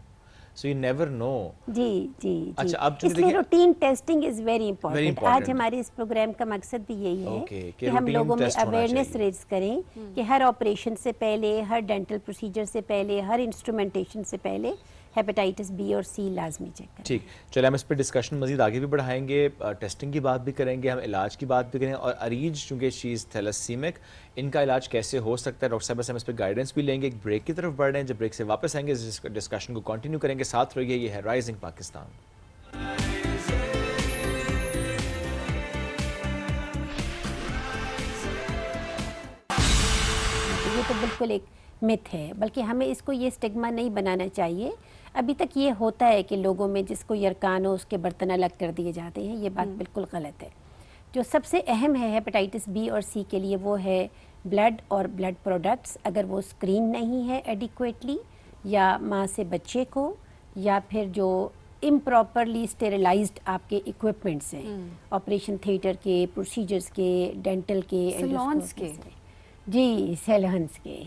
Speaker 2: सो यू नेवर नो।
Speaker 15: जी जी
Speaker 2: अच्छा, अब
Speaker 15: इसलिए routine testing is very important. आज
Speaker 2: important.
Speaker 15: हमारे इस प्रोग्राम का मकसद भी यही है
Speaker 2: Okay,
Speaker 15: कि हम
Speaker 2: routine
Speaker 15: लोगों में
Speaker 2: test होना
Speaker 15: अवेयरनेस
Speaker 2: चाहिए।
Speaker 15: रेज करें कि हर ऑपरेशन से पहले, हर डेंटल प्रोसीजर से पहले, हर इंस्ट्रूमेंटेशन से पहले हेपेटाइटिस बी और सी लाजमी चेक करें।
Speaker 2: ठीक, चलिए हम इस पर डिस्कशन मजीद आगे भी बढ़ाएंगे, टेस्टिंग की बात भी करेंगे, हम इलाज की बात भी करेंगे, और अरीज चूँकि शी इज़ थैलेसीमिक, इनका इलाज कैसे हो सकता है डॉक्टर साहब से हम इस पर गाइडेंस भी लेंगे। एक ब्रेक की तरफ बढ़ रहे हैं, जब ब्रेक से वापस आएंगे इस डिस्कशन को कंटिन्यू करेंगे। साथ रहिए, ये है राइजिंग पाकिस्तान।
Speaker 15: ये तो बिल्कुल एक मिथ है, बल्कि हमें इसको ये स्टिग्मा नहीं बनाना चाहिए। अभी तक ये होता है कि लोगों में जिसको यरकान हो उसके बर्तन अलग कर दिए जाते हैं, ये बात बिल्कुल गलत है। जो सबसे अहम है हेपेटाइटिस बी और सी के लिए वो है ब्लड और ब्लड प्रोडक्ट्स। अगर वो स्क्रीन नहीं है एडिक्वेटली, या माँ से बच्चे को, या फिर जो इम्प्रॉपरली स्टेरिलाइज्ड आपके इक्विपमेंट्स हैं, ऑपरेशन थिएटर के, प्रोसीजर्स के, डेंटल के,
Speaker 1: सैलून्स के,
Speaker 15: जी सैलून्स के,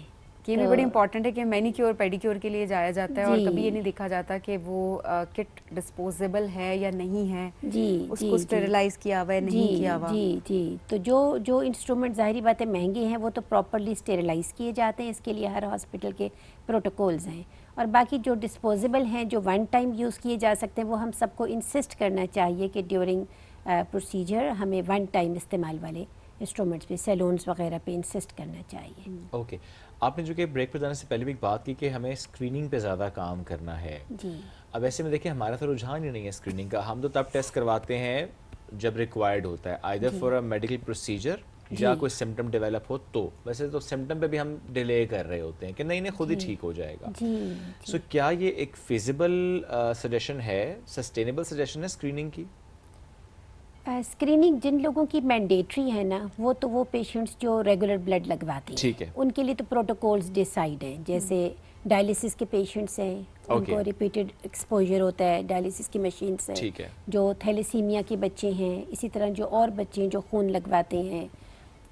Speaker 1: ये भी बड़ी इंपॉर्टेंट है कि मैनीक्योर पेडिक्योर के लिए जाया जाता है और कभी ये नहीं देखा जाता कि वो किट डिस्पोजेबल है या नहीं है, उसको स्टेरिलाइज किया हुआ है नहीं किया हुआ।
Speaker 15: जी, तो जो इंस्ट्रूमेंट ज़ाहिरी बात है महंगे हैं, वो तो प्रॉपरली स्टेरिलाइज किए जाते हैं, इसके लिए हर हॉस्पिटल के प्रोटोकॉल्स हैं। और बाकी जो डिस्पोजेबल हैं, जो वन टाइम यूज़ किए जा सकते हैं, वो हम सबको इंसिस्ट करना चाहिए कि ड्यूरिंग प्रोसीजर हमें वन टाइम इस्तेमाल वाले इंस्ट्रूमेंट्स पे, सैलून्स वगैरह पे इंसिस्ट करना चाहिए।
Speaker 2: ओके, आपने जो कि ब्रेक पर जाने से पहले भी एक बात की कि हमें स्क्रीनिंग पे ज़्यादा काम करना है।
Speaker 15: जी।
Speaker 2: अब ऐसे में देखिए हमारा तो रुझान ही नहीं है स्क्रीनिंग का, हम तो तब टेस्ट करवाते हैं जब रिक्वायर्ड होता है, either for a medical procedure या कोई सिम्टम डेवलप हो तो। वैसे तो सिम्टम पे भी हम डिले कर रहे होते हैं कि नहीं खुद ही ठीक हो जाएगा। सो क्या ये एक फिजिबल सजेशन है, सस्टेनेबल सजेशन है स्क्रीनिंग की?
Speaker 15: स्क्रीनिंग जिन लोगों की मैंडेटरी है ना, वो पेशेंट्स जो रेगुलर ब्लड लगवाते हैं,
Speaker 2: ठीक है,
Speaker 15: उनके लिए तो प्रोटोकॉल्स डिसाइड हैं। जैसे डायलिसिस के पेशेंट्स हैं, उनको रिपीटेड एक्सपोजर होता है डायलिसिस की मशीन से।
Speaker 2: ठीक है।
Speaker 15: जो थैलेसीमिया के बच्चे हैं, इसी तरह जो और बच्चे हैं जो खून लगवाते हैं,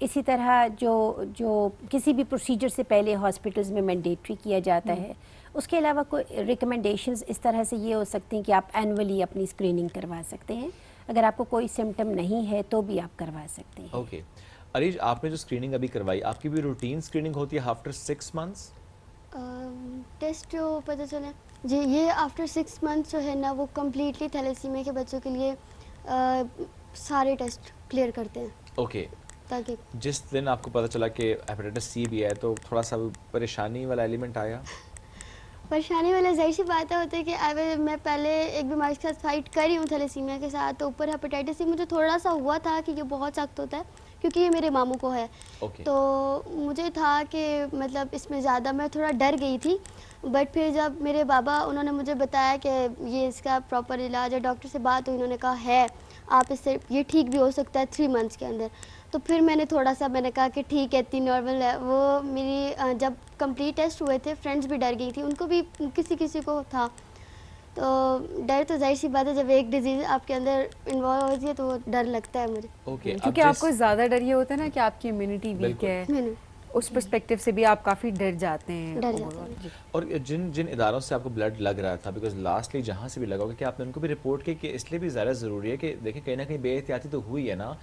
Speaker 15: इसी तरह जो किसी भी प्रोसीजर से पहले हॉस्पिटल्स में मैंडेटरी किया जाता है। उसके अलावा कोई रिकमेंडेशंस इस तरह से ये हो सकती हैं कि आप एनुअली अपनी स्क्रीनिंग करवा सकते हैं। अगर आपको कोई सिम्टम नहीं है तो भी आप करवा सकते हैं।
Speaker 2: ओके, अरीज आपने जो स्क्रीनिंग अभी करवाई, आपकी भी रूटीन स्क्रीनिंग होती है आफ्टर 6 मंथ्स?
Speaker 14: टेस्ट जो पता चला जी, ये आफ्टर 6 मंथ्स जो है ना, वो कम्प्लीटली थैलेसीमिया के बच्चों के लिए सारे टेस्ट क्लियर करते हैं।
Speaker 2: ओके,
Speaker 14: ताकि
Speaker 2: जिस दिन आपको पता चला कि हेपेटाइटिस सी भी है तो थोड़ा सा परेशानी वाला एलिमेंट आया?
Speaker 14: परेशानी वाला ज़ाहिर सी बात होती है कि मैं पहले एक बीमारी के साथ फाइट कर रही हूँ थैलेसीमिया के साथ, तो ऊपर हेपेटाइटिस सी मुझे थोड़ा सा हुआ था कि ये बहुत सख्त होता है क्योंकि ये मेरे मामू को है। तो मुझे था कि मतलब इसमें ज़्यादा मैं थोड़ा डर गई थी, बट फिर जब मेरे बाबा उन्होंने मुझे बताया कि ये इसका प्रॉपर इलाज है, डॉक्टर से बात हुई, उन्होंने कहा है आप इससे ये ठीक भी हो सकता है 3 मंथ्स के अंदर। तो फिर मैंने कहा कि ठीक है, इतनी नॉर्मल है। वो मेरी जब कंप्लीट टेस्ट हुए थे, फ्रेंड्स भी डर गई थी, उनको भी किसी को था। तो डर तो जाहिर सी बात है, जब एक डिजीज़ आपके अंदर इन्वॉल्व होती है तो डर लगता है मुझे।
Speaker 1: क्योंकि आपको ज़्यादा डर ये होता है ना कि आपकी इम्यूनिटी वीक है, उस पर्सपेक्टिव से भी आप काफ़ी डर जाते हैं।
Speaker 2: और जिन इदारों से आपको ब्लड लग रहा था, बिकॉज लास्टली जहाँ से भी लगा होगा, कि आपने उनको भी रिपोर्ट की कि इसलिए भी ज़्यादा ज़रूरी है कि देखिए कहीं ना कहीं बेएहतियाती तो हुई है ना,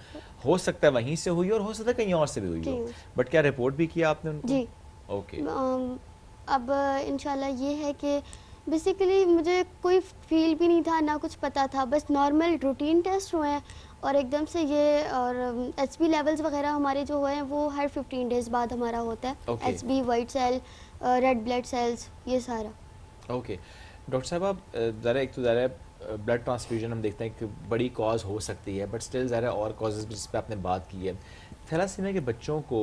Speaker 2: हो सकता है वहीं से हुई और हो सकता है कहीं और से भी हुई हो, बट क्या रिपोर्ट भी किया आपने उनको?
Speaker 14: जी।
Speaker 2: ओके,
Speaker 14: अब इंशाल्लाह ये है कि बेसिकली मुझे कोई फील भी नहीं था, ना कुछ पता था, बस नॉर्मल रूटीन टेस्ट हुए हैं और एकदम से ये, और HB लेवल्स वगैरह हमारे जो हुए हैं वो हर 15 डेज़ बाद हमारा होता है। HB, white cell, red blood cells, ये सारा।
Speaker 2: ओके, डॉक्टर साहब आप ज़रा एक तो ज़रा ब्लड ट्रांसफ्यूजन हम देखते हैं कि बड़ी कॉज हो सकती है, बट स्टिल ज़रा और कॉजेज़ जिस पर आपने बात की है, थैलासीमिया के बच्चों को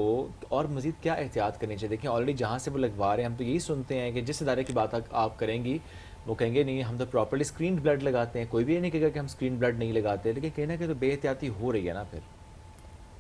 Speaker 2: और मज़ीद क्या एहतियात करनी चाहिए? देखिए ऑलरेडी जहाँ से वो लगवा रहे हैं, हम तो यही सुनते हैं कि जिस इदारे की बात आप करेंगी वो कहेंगे नहीं हम तो प्रॉपर्ली स्क्रीन ब्लड लगाते हैं, कोई भी ये नहीं कहेगा कि हम स्क्रीन ब्लड नहीं लगाते, लेकिन कहीं ना कहीं तो बेहतियाती हो रही है ना फिर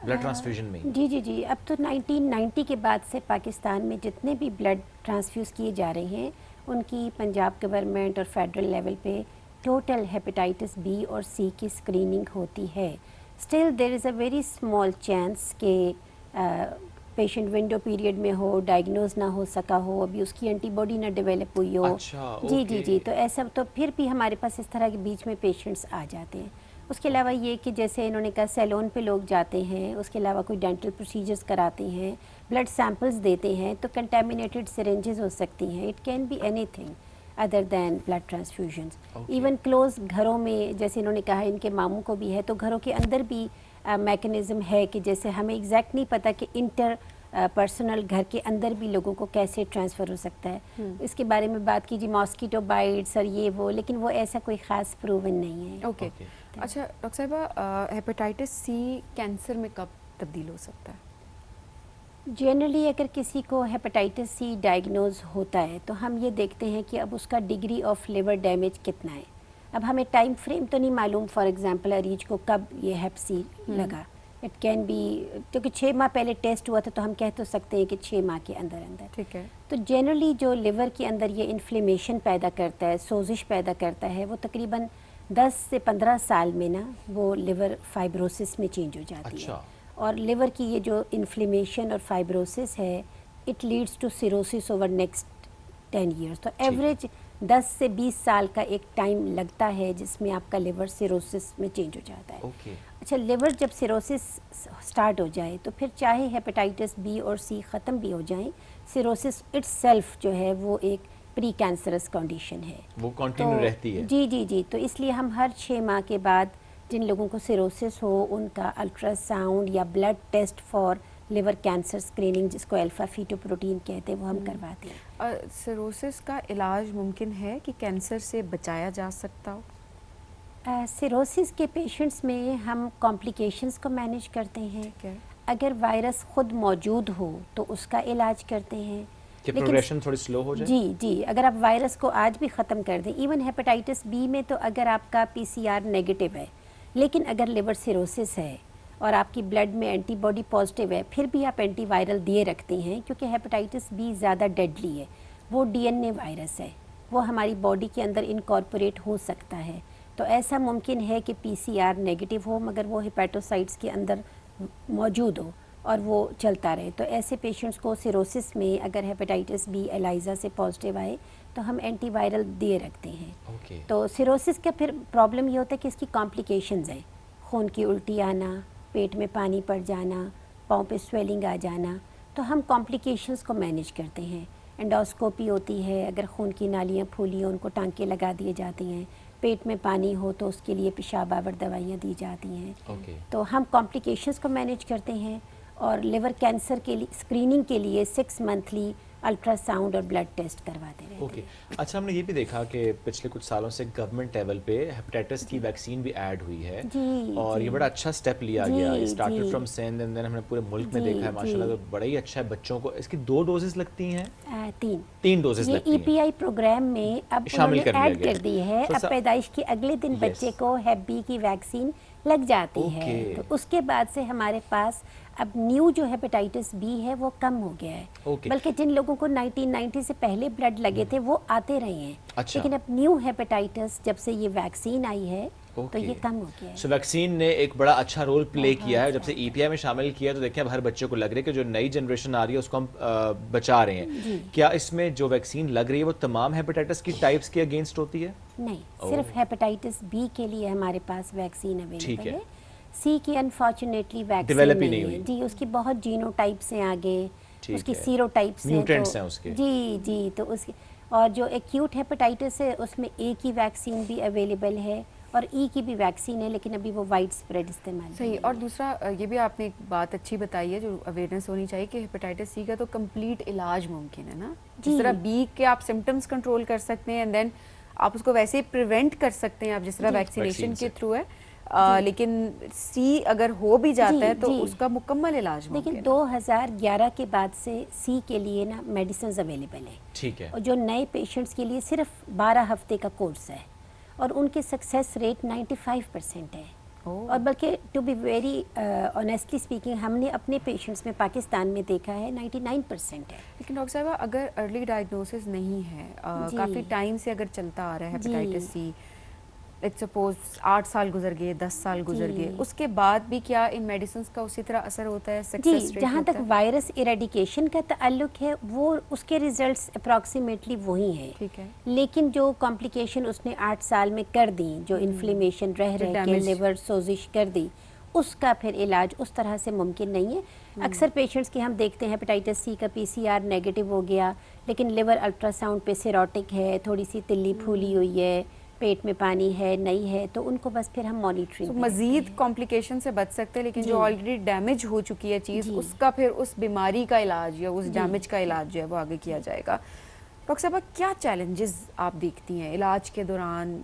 Speaker 2: ब्लड ट्रांसफ्यूजन में।
Speaker 15: जी, अब तो 1990 के बाद से पाकिस्तान में जितने भी ब्लड ट्रांसफ्यूज़ किए जा रहे हैं, उनकी पंजाब गवर्नमेंट और फेडरल लेवल पे टोटल हेपेटाइटिस बी और सी की स्क्रीनिंग होती है। Still there is a very small chance के पेशेंट विंडो पीरियड में हो, डायग्नोज ना हो सका हो, अभी उसकी एंटीबॉडी ना डेवलप हुई हो।
Speaker 2: अच्छा,
Speaker 15: जी
Speaker 2: ओके।
Speaker 15: जी जी, तो ऐसा तो फिर भी हमारे पास इस तरह के बीच में पेशेंट्स आ जाते हैं। उसके अलावा ये कि जैसे इन्होंने कहा सैलून पे लोग जाते हैं, उसके अलावा कोई डेंटल प्रोसीजर्स कराते हैं, ब्लड सैंपल्स देते हैं, तो कंटेमिनेटेड सिरेंजेस हो सकती हैं। It can be anything other than blood transfusions. Even close घरों में, जैसे इन्होंने कहा इनके मामू को भी है, तो घरों के अंदर भी मैकेनिज़्म है कि जैसे हमें एग्जैक्ट नहीं पता कि इंटर पर्सनल घर के अंदर भी लोगों को कैसे ट्रांसफ़र हो सकता है। इसके बारे में बात कीजिए मॉस्किटो बाइट्स और ये वो, लेकिन वो ऐसा कोई ख़ास प्रूवन नहीं है।
Speaker 1: ओके अच्छा डॉक्टर साहिबा, हेपेटाइटिस सी कैंसर में कब तब्दील हो सकता है?
Speaker 15: जनरली अगर किसी को हेपेटाइटिस सी डायग्नोज होता है तो हम ये देखते हैं कि अब उसका डिग्री ऑफ लिवर डैमेज कितना है। अब हमें टाइम फ्रेम तो नहीं मालूम, फॉर एग्जांपल अरीज को कब ये हेप सी लगा। इट कैन बी, क्योंकि 6 माह पहले टेस्ट हुआ था तो हम कह तो सकते हैं कि 6 माह के अंदर अंदर।
Speaker 1: ठीक है।
Speaker 15: तो जनरली जो लिवर के अंदर ये इन्फ्लेमेशन पैदा करता है, सोजिश पैदा करता है, वो तकरीबन 10 से 15 साल में ना वो लिवर फाइब्रोसिस में चेंज हो जाती है। और लिवर की ये जो इन्फ्लेमेशन और फाइब्रोसिस है, it leads to cirrhosis over next 10 years. तो एवरेज 10 से 20 साल का एक टाइम लगता है जिसमें आपका लिवर सिरोसिस में चेंज हो जाता है। अच्छा, लिवर जब सिरोसिस स्टार्ट हो जाए तो फिर चाहे हेपेटाइटिस बी और सी ख़त्म भी हो जाएं, सिरोसिस इट्सेल्फ जो है वो एक प्री कैंसरस कंडीशन है,
Speaker 2: वो कंटिन्यू रहती है।
Speaker 15: जी जी जी, तो इसलिए हम हर 6 माह के बाद जिन लोगों को सिरोसिस हो उनका अल्ट्रासाउंड या blood test for liver cancer screening, जिसको अल्फा फीटोप्रोटीन कहते हैं, वो हम करवाते हैं।
Speaker 1: सिरोसिस का इलाज मुमकिन है कि कैंसर से बचाया जा सकता हो?
Speaker 15: सिरोसिस के पेशेंट्स में हम कॉम्प्लिकेशंस को मैनेज करते हैं। अगर वायरस खुद मौजूद हो तो उसका इलाज करते हैं
Speaker 2: कि प्रोग्रेशन थोड़ी स्लो हो जाए।
Speaker 15: जी जी, अगर आप वायरस को आज भी ख़त्म कर दें, इवन हेपेटाइटिस बी में तो अगर आपका PCR नेगेटिव है लेकिन अगर लिवर सिरोसिस है और आपकी ब्लड में एंटीबॉडी पॉजिटिव है, फिर भी आप एंटीवायरल दिए रखते हैं, क्योंकि हेपेटाइटिस बी ज़्यादा डेडली है। वो DNA वायरस है, वो हमारी बॉडी के अंदर इनकॉर्पोरेट हो सकता है। तो ऐसा मुमकिन है कि PCR नेगेटिव हो मगर वो हेपेटोसाइट्स के अंदर मौजूद हो और वो चलता रहे। तो ऐसे पेशेंट्स को सिरोसिस में अगर हेपेटाइटिस बी एलाइजा से पॉजिटिव आए तो हम एंटीवायरल दिए रखते हैं। तो सिरोसिस का फिर प्रॉब्लम ये होता है कि इसकी कॉम्प्लिकेशंस हैं, खून की उल्टी आना, पेट में पानी पड़ जाना, पाँव पे स्वेलिंग आ जाना। तो हम कॉम्प्लिकेशंस को मैनेज करते हैं। एंडोस्कोपी होती है, अगर खून की नालियाँ फूली हो उनको टांके लगा दिए जाते हैं, पेट में पानी हो तो उसके लिए पेशाब आवर दवाइयाँ दी जाती हैं। तो हम कॉम्प्लिकेशंस को मैनेज करते हैं और लिवर कैंसर के लिए स्क्रीनिंग के लिए 6 मंथली अल्ट्रासाउंड और ब्लड टेस्ट करवाते हैं।
Speaker 2: ओके अच्छा, हमने ये भी देखा कि पिछले कुछ सालों से गवर्नमेंट लेवल पे हेपेटाइटिस की वैक्सीन भी ऐड हुई है और ये बड़ा अच्छा स्टेप लिया गया। ये started from Sindh and then हमने पूरे मुल्क में देखा है माशाल्लाह, तो बड़ा ही अच्छा है। बच्चों को इसकी 2 डोजेस लगती हैं? 3 डोजेस लगती हैं।
Speaker 15: EPI प्रोग्राम में अब
Speaker 2: शामिल
Speaker 15: ऐड कर दी है। अब पैदाइश के अगले दिन बच्चे को हेप बी की वैक्सीन लग जाती है। तो उसके बाद से हमारे पास अब न्यू जो हेपेटाइटिस बी है वो कम हो गया है। बल्कि जिन लोगों को 1990 से पहले ब्लड लगे थे वो आते रहे हैं। लेकिन अब न्यू हेपेटाइटिस जब से ये वैक्सीन आई है तो ये कम हो गया है।
Speaker 2: सो वैक्सीन ने एक बड़ा अच्छा रोल प्ले किया है। जब से EPI में शामिल किया तो देखिए अब हर बच्चे को लग रहा है कि जो नई जनरेशन आ रही है उसको हम बचा रहे हैं। क्या इसमें जो वैक्सीन लग रही है वो तमाम हेपेटाइटिस की टाइप्स के अगेंस्ट होती है?
Speaker 15: नहीं, सिर्फ हेपेटाइटिस बी के लिए हमारे पास वैक्सीन अवेलेबल है। सी की अनफॉर्चुनेटली वैक्सीन नहीं है जी, उसकी बहुत जीनोटाइप्स हैं आगे, उसकी सीरोटाइप्स हैं,
Speaker 2: म्यूटेंट्स हैं उसके।
Speaker 15: जी जी, तो उसकी और जो एक्यूट हेपेटाइटिस है उसमें ए की वैक्सीन भी अवेलेबल है और ई की भी वैक्सीन है, लेकिन अभी वो वाइड स्प्रेड इस्तेमाल
Speaker 1: सही। और दूसरा ये भी आपने एक बात अच्छी बताई है जो अवेयरनेस होनी चाहिए कि हेपेटाइटिस सी का तो कंप्लीट इलाज मुमकिन है ना। जिस तरह बी के आप सिम्टम्स कंट्रोल कर सकते हैं एंड देन आप उसको वैसे ही प्रिवेंट कर सकते हैं आप जिस तरह वैक्सीनेशन के थ्रू है, लेकिन सी अगर हो भी जाता है तो उसका मुकम्मल इलाज मुमकिन है।
Speaker 15: लेकिन 2011 के बाद से सी के लिए ना मेडिसिन अवेलेबल है।
Speaker 2: ठीक है।
Speaker 15: और जो नए पेशेंट्स के लिए सिर्फ 12 हफ्ते का कोर्स है और उनके सक्सेस रेट 95% है। और बल्कि to be very honestly speaking हमने अपने पेशेंट्स में पाकिस्तान में देखा है 99% है।
Speaker 1: लेकिन डॉक्टर साहब अगर अर्ली डायग्नोसिस नहीं है, काफ़ी टाइम से अगर चलता आ रहा है हेपेटाइटिस सी, लेट्स सपोज 8 साल गुजर गए, 10 साल गुजर गए, उसके बाद भी क्या इन मेडिसिन का उसी तरह असर होता है? सक्सेस
Speaker 15: जी,
Speaker 1: रेट
Speaker 15: जहाँ
Speaker 1: होता
Speaker 15: तक
Speaker 1: है?
Speaker 15: वायरस इरेडिकेशन का ताल्लुक है वो उसके रिजल्ट्स अप्रॉक्सीमेटली वही हैं।
Speaker 1: ठीक है।
Speaker 15: लेकिन जो कॉम्प्लिकेशन उसने 8 साल में कर दी, जो इन्फ्लेमेशन रह
Speaker 1: जो
Speaker 15: रह के
Speaker 1: damage-
Speaker 15: लिवर सोजिश कर दी, उसका फिर इलाज उस तरह से मुमकिन नहीं है। अक्सर पेशेंट्स की हम देखते हैं हेपेटाइटिस सी का PCR नेगेटिव हो गया, लेकिन लिवर अल्ट्रासाउंड पे सिरोटिक है, थोड़ी सी तिल्ली फूली हुई है, पेट में पानी है नहीं है, तो उनको बस फिर हम मॉनिटरिंग
Speaker 1: मजीद कॉम्प्लिकेशन से बच सकते हैं, लेकिन जो ऑलरेडी डैमेज हो चुकी है चीज़, उसका फिर उस बीमारी का इलाज या उस डैमेज का इलाज जो है वो आगे किया जाएगा। डॉक्टर साहब, क्या चैलेंजेस आप देखती हैं इलाज के दौरान,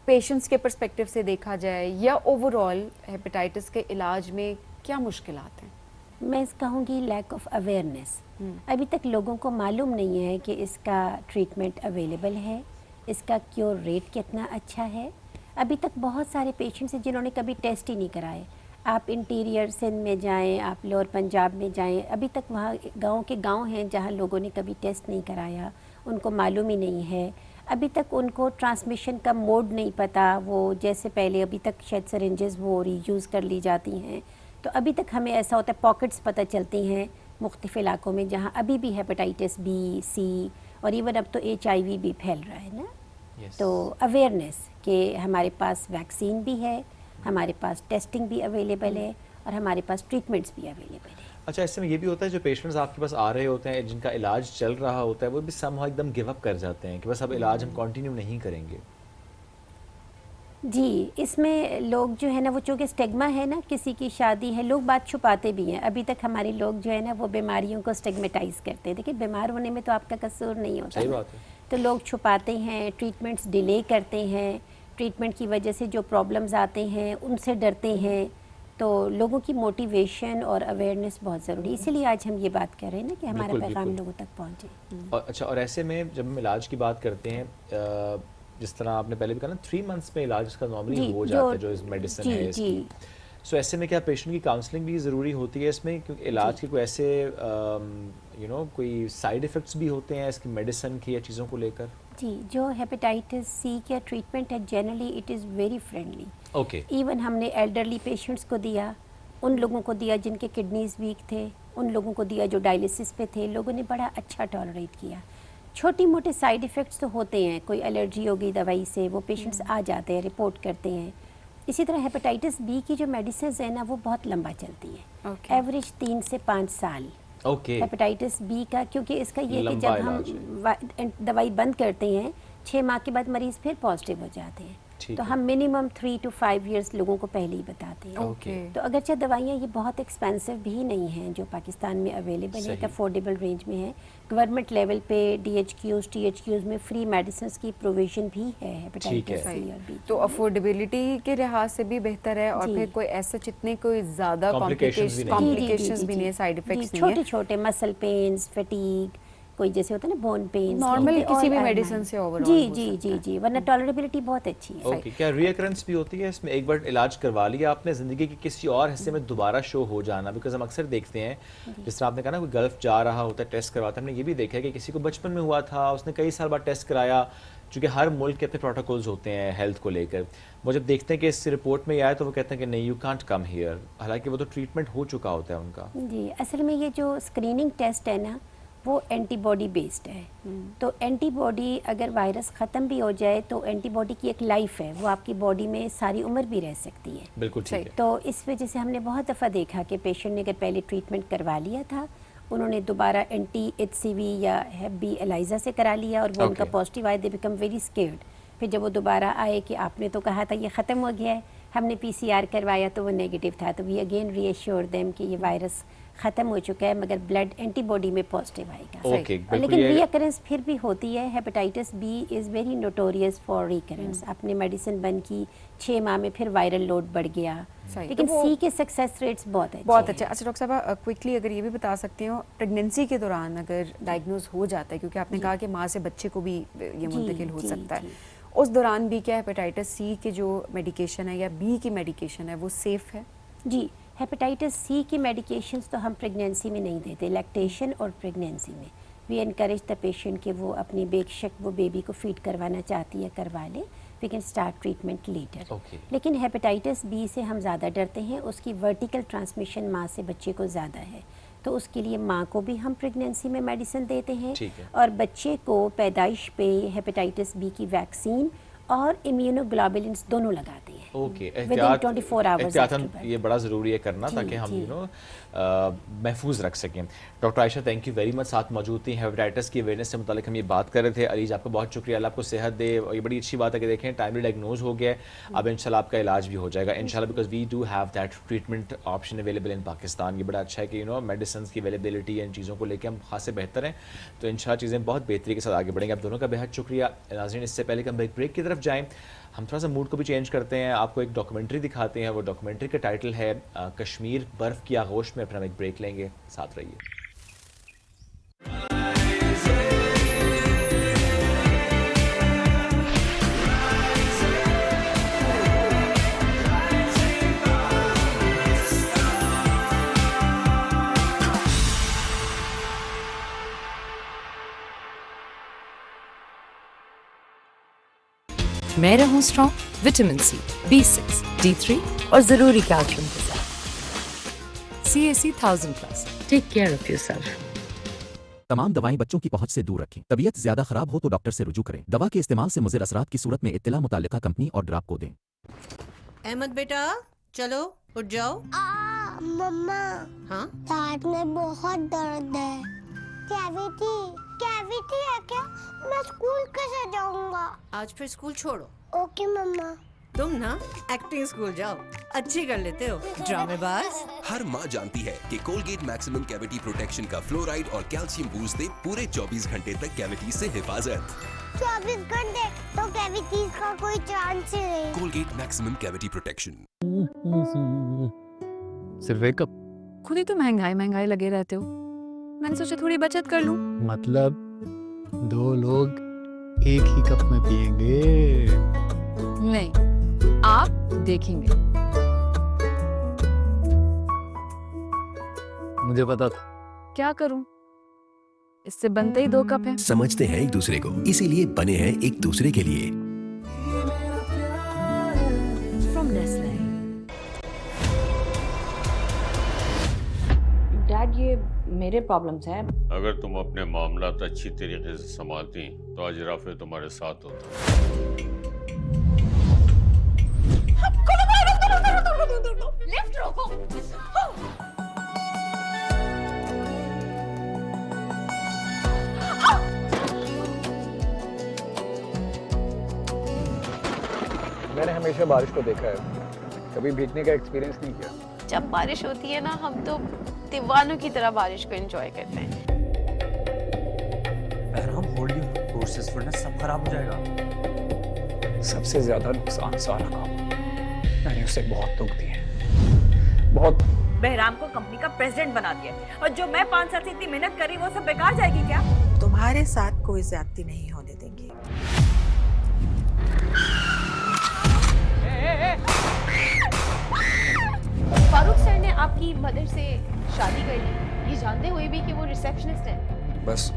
Speaker 1: पेशेंट्स के पर्सपेक्टिव से देखा जाए, या ओवरऑल हेपेटाइटिस के इलाज में क्या मुश्किलात हैं?
Speaker 15: मैं कहूँगी लैक ऑफ अवेयरनेस। अभी तक लोगों को मालूम नहीं है कि इसका ट्रीटमेंट अवेलेबल है, इसका क्योर रेट कितना अच्छा है। अभी तक बहुत सारे पेशेंट्स हैं जिन्होंने कभी टेस्ट ही नहीं कराए। आप इंटीरियर सिंध में जाएं, आप लोअर पंजाब में जाएं, अभी तक वहाँ गांव के गांव हैं जहाँ लोगों ने कभी टेस्ट नहीं कराया, उनको मालूम ही नहीं है। अभी तक उनको ट्रांसमिशन का मोड नहीं पता, वो जैसे पहले अभी तक शायद सिरिंजेस वो रीयूज़ कर ली जाती हैं, तो अभी तक हमें ऐसा होता है पॉकेट्स पता चलती हैं मुख्तलिफ इलाकों में जहाँ अभी भी हेपेटाइटिस बी, सी और इवन अब तो HIV भी फैल रहा है ना। तो अवेयरनेस कि हमारे पास वैक्सीन भी है, हमारे पास टेस्टिंग भी अवेलेबल है और हमारे पास ट्रीटमेंट्स भी अवेलेबल है।
Speaker 2: अच्छा, इसमें ये भी होता है जो पेशेंट्स आपके पास आ रहे होते हैं जिनका इलाज चल रहा होता है वो भी समहाउ एकदम गिव अप कर जाते हैं कि बस अब इलाज हम कंटिन्यू नहीं करेंगे?
Speaker 15: जी, इसमें लोग जो है ना, वो चूँकि स्टिग्मा है ना, किसी की शादी है, लोग बात छुपाते भी हैं। अभी तक हमारे लोग जो है ना वो बीमारियों को स्टिग्मेटाइज करते हैं। देखिए, बीमार होने में तो आपका कसूर नहीं होता।
Speaker 2: सही बात है।
Speaker 15: तो लोग छुपाते हैं, ट्रीटमेंट्स डिले करते हैं, ट्रीटमेंट की वजह से जो प्रॉब्लम्स आते हैं उनसे डरते हैं। तो लोगों की मोटिवेशन और अवेयरनेस बहुत ज़रूरी है, इसीलिए आज हम ये बात कर रहे हैं ना कि हमारा पैगाम लोगों तक पहुँचे।
Speaker 2: और अच्छा, और ऐसे में जब हम इलाज की बात करते हैं, जिस तरह आपने पहले भी कहा ना 3 मंथ्स में इलाज इसका नॉर्मली हो जाता है जो इस मेडिसिन है इसकी। सो ऐसे में क्या पेशेंट की काउंसलिंग भी ज़रूरी होती है इसमें, क्योंकि इलाज के कोई ऐसे कोई साइड इफ़ेक्ट्स भी होते हैं इसकी मेडिसिन की या चीज़ों को लेकर?
Speaker 15: जी, जो हेपेटाइटिस सी का ट्रीटमेंट है generally it is very friendly.
Speaker 2: Okay.
Speaker 15: Even हमने एल्डरली पेशेंट्स को दिया, उन लोगों को दिया जिनके किडनीज वीक थे, उन लोगों को दिया जो डायलिसिस पे थे, लोगों ने बड़ा अच्छा टॉलरेट किया। छोटी मोटे साइड इफ़ेक्ट्स तो होते हैं, कोई एलर्जी हो गई दवाई से, वो पेशेंट्स आ जाते हैं, रिपोर्ट करते हैं। इसी तरह हेपेटाइटिस बी की जो मेडिसिन है ना वो बहुत लंबा चलती है, एवरेज 3 से 5 साल। हेपेटाइटिस बी का, क्योंकि इसका ये कि जब हम दवाई बंद करते हैं 6 माह के बाद मरीज़ फिर पॉजिटिव हो जाते हैं, तो हम मिनिमम 3 to 5 years लोगों को पहले ही बताते हैं। तो अगरचे दवाइयाँ ये बहुत एक्सपेंसिव भी नहीं हैं, जो पाकिस्तान में अवेलेबल है, एक अफोर्डेबल रेंज में है। गवर्नमेंट लेवल पे DHQs, THQs में फ्री मेडिसिन की प्रोविजन भी है हेपेटाइटिस सी और बी।
Speaker 1: तो अफोर्डेबिलिटी के लिहाज से भी बेहतर है, और फिर कोई ऐसा जितने कोई ज़्यादा कॉम्प्लिकेशंस भी नहीं है, साइड इफेक्ट्स नहीं है।
Speaker 15: छोटे छोटे मसल पेन्स, फटीग, कोई जैसे होता है ना बोन पेन,
Speaker 1: नॉर्मल किसी भी मेडिसिन से ओवरऑल
Speaker 15: जी, वरना टॉलरेबिलिटी बहुत अच्छी है।
Speaker 2: ओके, क्या रीअकरेंस भी होती है इसमें? एक बार इलाज करवा लिया आपने, ज़िंदगी के किसी और हिस्से में दोबारा शो हो जाना? बिकॉज हम अक्सर देखते हैं, जिस तरह आपने कहा ना कोई गल्फ जा रहा होता है टेस्ट करवाता है, हमने ये भी देखा है कि किसी को बचपन में हुआ था, उसने कई साल बाद टेस्ट कराया, चूँकि हर मुल्क के अपने प्रोटोकॉल्स होते हैं हेल्थ को लेकर। वो जब देखते हैं कि इस रिपोर्ट में आया तो वो कहते हैं कि नहीं, यू कांट कम हियर, हालांकि वो तो ट्रीटमेंट हो चुका होता है उनका।
Speaker 15: जी, असल में ये जो स्क्रीनिंग टेस्ट है ना वो एंटीबॉडी बेस्ड है। तो एंटीबॉडी अगर वायरस ख़त्म भी हो जाए तो एंटीबॉडी की एक लाइफ है, वो आपकी बॉडी में सारी उम्र भी रह सकती है।
Speaker 2: बिल्कुल ठीक है।
Speaker 15: तो इस वजह से हमने बहुत दफ़ा देखा कि पेशेंट ने अगर पहले ट्रीटमेंट करवा लिया था, उन्होंने दोबारा anti-HCV या Hep B एलाइजा से करा लिया और वो उनका पॉजिटिव आए, दे बिकम वेरी स्केर्ड। फिर जब वो दोबारा आए कि आपने तो कहा था ये ख़त्म हो गया है, हमने PCR करवाया तो वो नेगेटिव था, तो वी अगेन रीअश्योर देम कि ये वायरस ख़त्म हो चुका है, मगर ब्लड एंटीबॉडी में पॉजिटिव आएगा। लेकिन रीअकरेंस फिर भी होती है। Hepatitis B is very notorious for recurrence. आपने मेडिसिन बंद की, 6 माह में फिर वायरल लोड बढ़ गया, लेकिन सी के सक्सेस रेट्स बहुत अच्छे।
Speaker 1: अच्छा डॉक्टर साहब, क्विकली अगर ये भी बता सकते हो, प्रेगनेंसी के दौरान अगर डायग्नोज हो जाता है, क्योंकि आपने कहा कि माँ से बच्चे को भी ये मुंतकिल हो सकता है, उस दौरान भी क्या हेपेटाइटिस सी के जो मेडिकेशन है या बी की मेडिकेशन है वो सेफ़ है?
Speaker 15: जी, हेपेटाइटिस सी की मेडिकेशंस तो हम प्रेगनेंसी में नहीं देते, लैक्टेशन और प्रेगनेंसी में वी एनकरेज द पेशेंट कि वो अपनी बेशक वो बेबी को फीड करवाना चाहती है करवा ले, we can start treatment later.
Speaker 2: Okay.
Speaker 15: लेकिन हेपेटाइटिस बी से हम ज़्यादा डरते हैं, उसकी वर्टिकल ट्रांसमिशन माँ से बच्चे को ज़्यादा है, तो उसके लिए माँ को भी हम प्रेगनेंसी में मेडिसिन देते हैं और बच्चे को पैदाइश पे हेपेटाइटिस बी की वैक्सीन और इम्यूनोग्लोबुलिन्स दोनों लगाते हैं।
Speaker 2: Okay,
Speaker 15: within 24 hours.
Speaker 2: ये बड़ा ज़रूरी है करना ताकि हम महफूज रख सकें। Doctor Ayesha, thank you very much, साथ मौजूद थी। हेपेटाइटिस की अवेयरनेस से मुतालिक हम ये बात कर रहे थे। अलीज, आपका बहुत शुक्रिया, अल्लाह आपको सेहत दे। और ये बड़ी अच्छी बात है कि देखें टाइमली डायग्नोज हो गया है, अब इंशाल्लाह आपका इलाज भी हो जाएगा इंशाल्लाह, because we do have that treatment option available in Pakistan. ये बड़ा अच्छा है कि मेडिसिन की अवेलेबिलिटी इन चीज़ों को लेकर हम खासे बेहतर हैं, तो इंशाल्लाह चीज़ें बहुत बेहतरी के साथ आगे बढ़ेंगे। आप दोनों का बेहद शुक्रिया। नाज़रीन, इससे पहले कि हम एक ब्रेक की तरफ जाएँ, हम थोड़ा सा मूड को भी चेंज करते हैं, आपको एक डॉक्यूमेंट्री दिखाते हैं। वो डॉक्यूमेंट्री का टाइटल है कश्मीर बर्फ़ की आगोश में। अपना हम एक ब्रेक लेंगे, साथ रहिए।
Speaker 16: मैं रहूं strong vitamin C, B6, D3 और जरूरी कैल्शियम के साथ। CAC 1000+। Take care of yourself.
Speaker 17: तमाम दवाएं बच्चों की पहुंच से दूर रखें। तबीयत ज्यादा खराब हो तो डॉक्टर से रुजू करें। दवा के इस्तेमाल से मुज़िर असरात की सूरत में इत्तला मुताल्लिका कंपनी और ड्राप को दें।
Speaker 18: अहमद बेटा, चलो उठ जाओ।
Speaker 19: मम्मा,
Speaker 18: हाँ,
Speaker 19: पेट में बहुत दर्द है। कैविटी है क्या? मैं स्कूल कैसे जाऊंगा?
Speaker 18: आज फिर स्कूल छोड़ो।
Speaker 19: ओके मम्मा।
Speaker 18: तुम ना एक्टिंग स्कूल जाओ, अच्छी कर लेते हो ड्रामेबाज।
Speaker 5: हर माँ जानती है कि कोलगेट मैक्सिमम कैविटी प्रोटेक्शन का फ्लोराइड और कैल्शियम बूस्ट दे पूरे 24 घंटे तक कैविटी से हिफाजत।
Speaker 19: 24 घंटे तो कैविटीज का कोई चांस ही नहीं।
Speaker 5: Colgate maximum cavity protection.
Speaker 4: सिर्फ एक कप?
Speaker 20: खुद ही तो महंगाई लगे रहते हो, मैंने सोचा थोड़ी बचत कर लूं।
Speaker 4: मतलब 2 लोग एक ही कप में पिएंगे?
Speaker 20: नहीं, आप देखेंगे।
Speaker 4: मुझे पता था।
Speaker 20: क्या करूं? इससे बनते ही 2 कप हैं।
Speaker 5: समझते हैं एक दूसरे को, इसीलिए बने हैं एक दूसरे के लिए।
Speaker 20: From Nestle।
Speaker 8: डैड, ये मेरे प्रॉब्लम्स हैं।
Speaker 21: अगर तुम अपने मामलात अच्छी तरीके से संभालती तो आज राफे तुम्हारे साथ होता।
Speaker 20: लिफ्ट रोको।
Speaker 22: मैंने हमेशा बारिश को देखा है, कभी भीगने का एक्सपीरियंस नहीं किया।
Speaker 11: जब बारिश होती है ना, हम तो दीवानों की तरह बारिश को एंजॉय करते हैं।
Speaker 12: होल्ड योर कोर्सेस वरना सब खराब हो जाएगा।
Speaker 22: सबसे ज्यादा नुकसान सारा का, मैंने उसे बहुत दुख दिए, बहुत।
Speaker 13: बहराम को कंपनी का प्रेसिडेंट बना दिया, और जो मैं 5 साल से इतनी मेहनत करी वो सब बेकार जाएगी क्या?
Speaker 8: तुम्हारे साथ कोई ज्यादती नहीं होने देंगे।
Speaker 11: फारूक सर ने आपकी मदर से शादी कर ली, ये जानते हुए भी कि वो रिसेप्शनिस्ट है।
Speaker 22: बस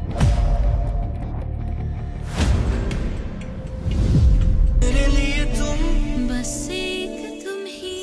Speaker 19: मेरे लिए तुम बस एक तुम ही।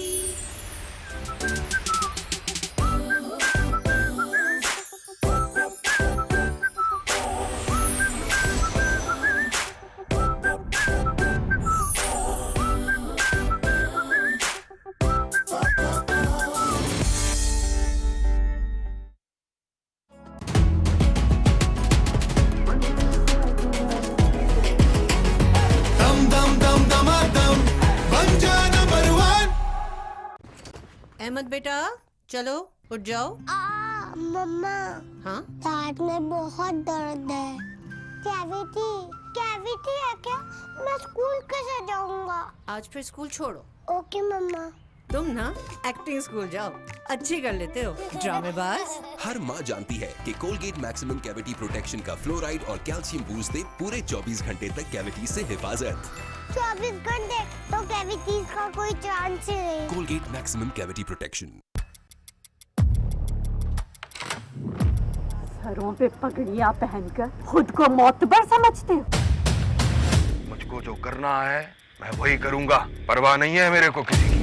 Speaker 18: अहमद बेटा, चलो उठ जाओ।
Speaker 19: मम्मा,
Speaker 18: हाँ,
Speaker 19: पेट में बहुत दर्द है। कैविटी है क्या? मैं स्कूल कैसे जाऊंगा?
Speaker 18: आज फिर स्कूल छोड़ो।
Speaker 19: ओके मम्मा।
Speaker 18: तुम ना एक्टिंग स्कूल जाओ, अच्छी कर लेते हो ड्रामेबाज।
Speaker 5: हर माँ जानती है कि कोलगेट मैक्सिमम कैविटी प्रोटेक्शन का फ्लोराइड और कैल्शियम बूस्ट दे पूरे 24 घंटे तक कैविटी से हिफाजत।
Speaker 19: 24 घंटे तो कैविटीज का कोई चांस ही नहीं।
Speaker 5: Colgate maximum cavity protection.
Speaker 6: सरों पे पगड़ियां पहनकर खुद को मोतबर समझते हो?
Speaker 3: मुझको जो करना है मैं वही करूंगा, परवाह नहीं है मेरे को किसी की।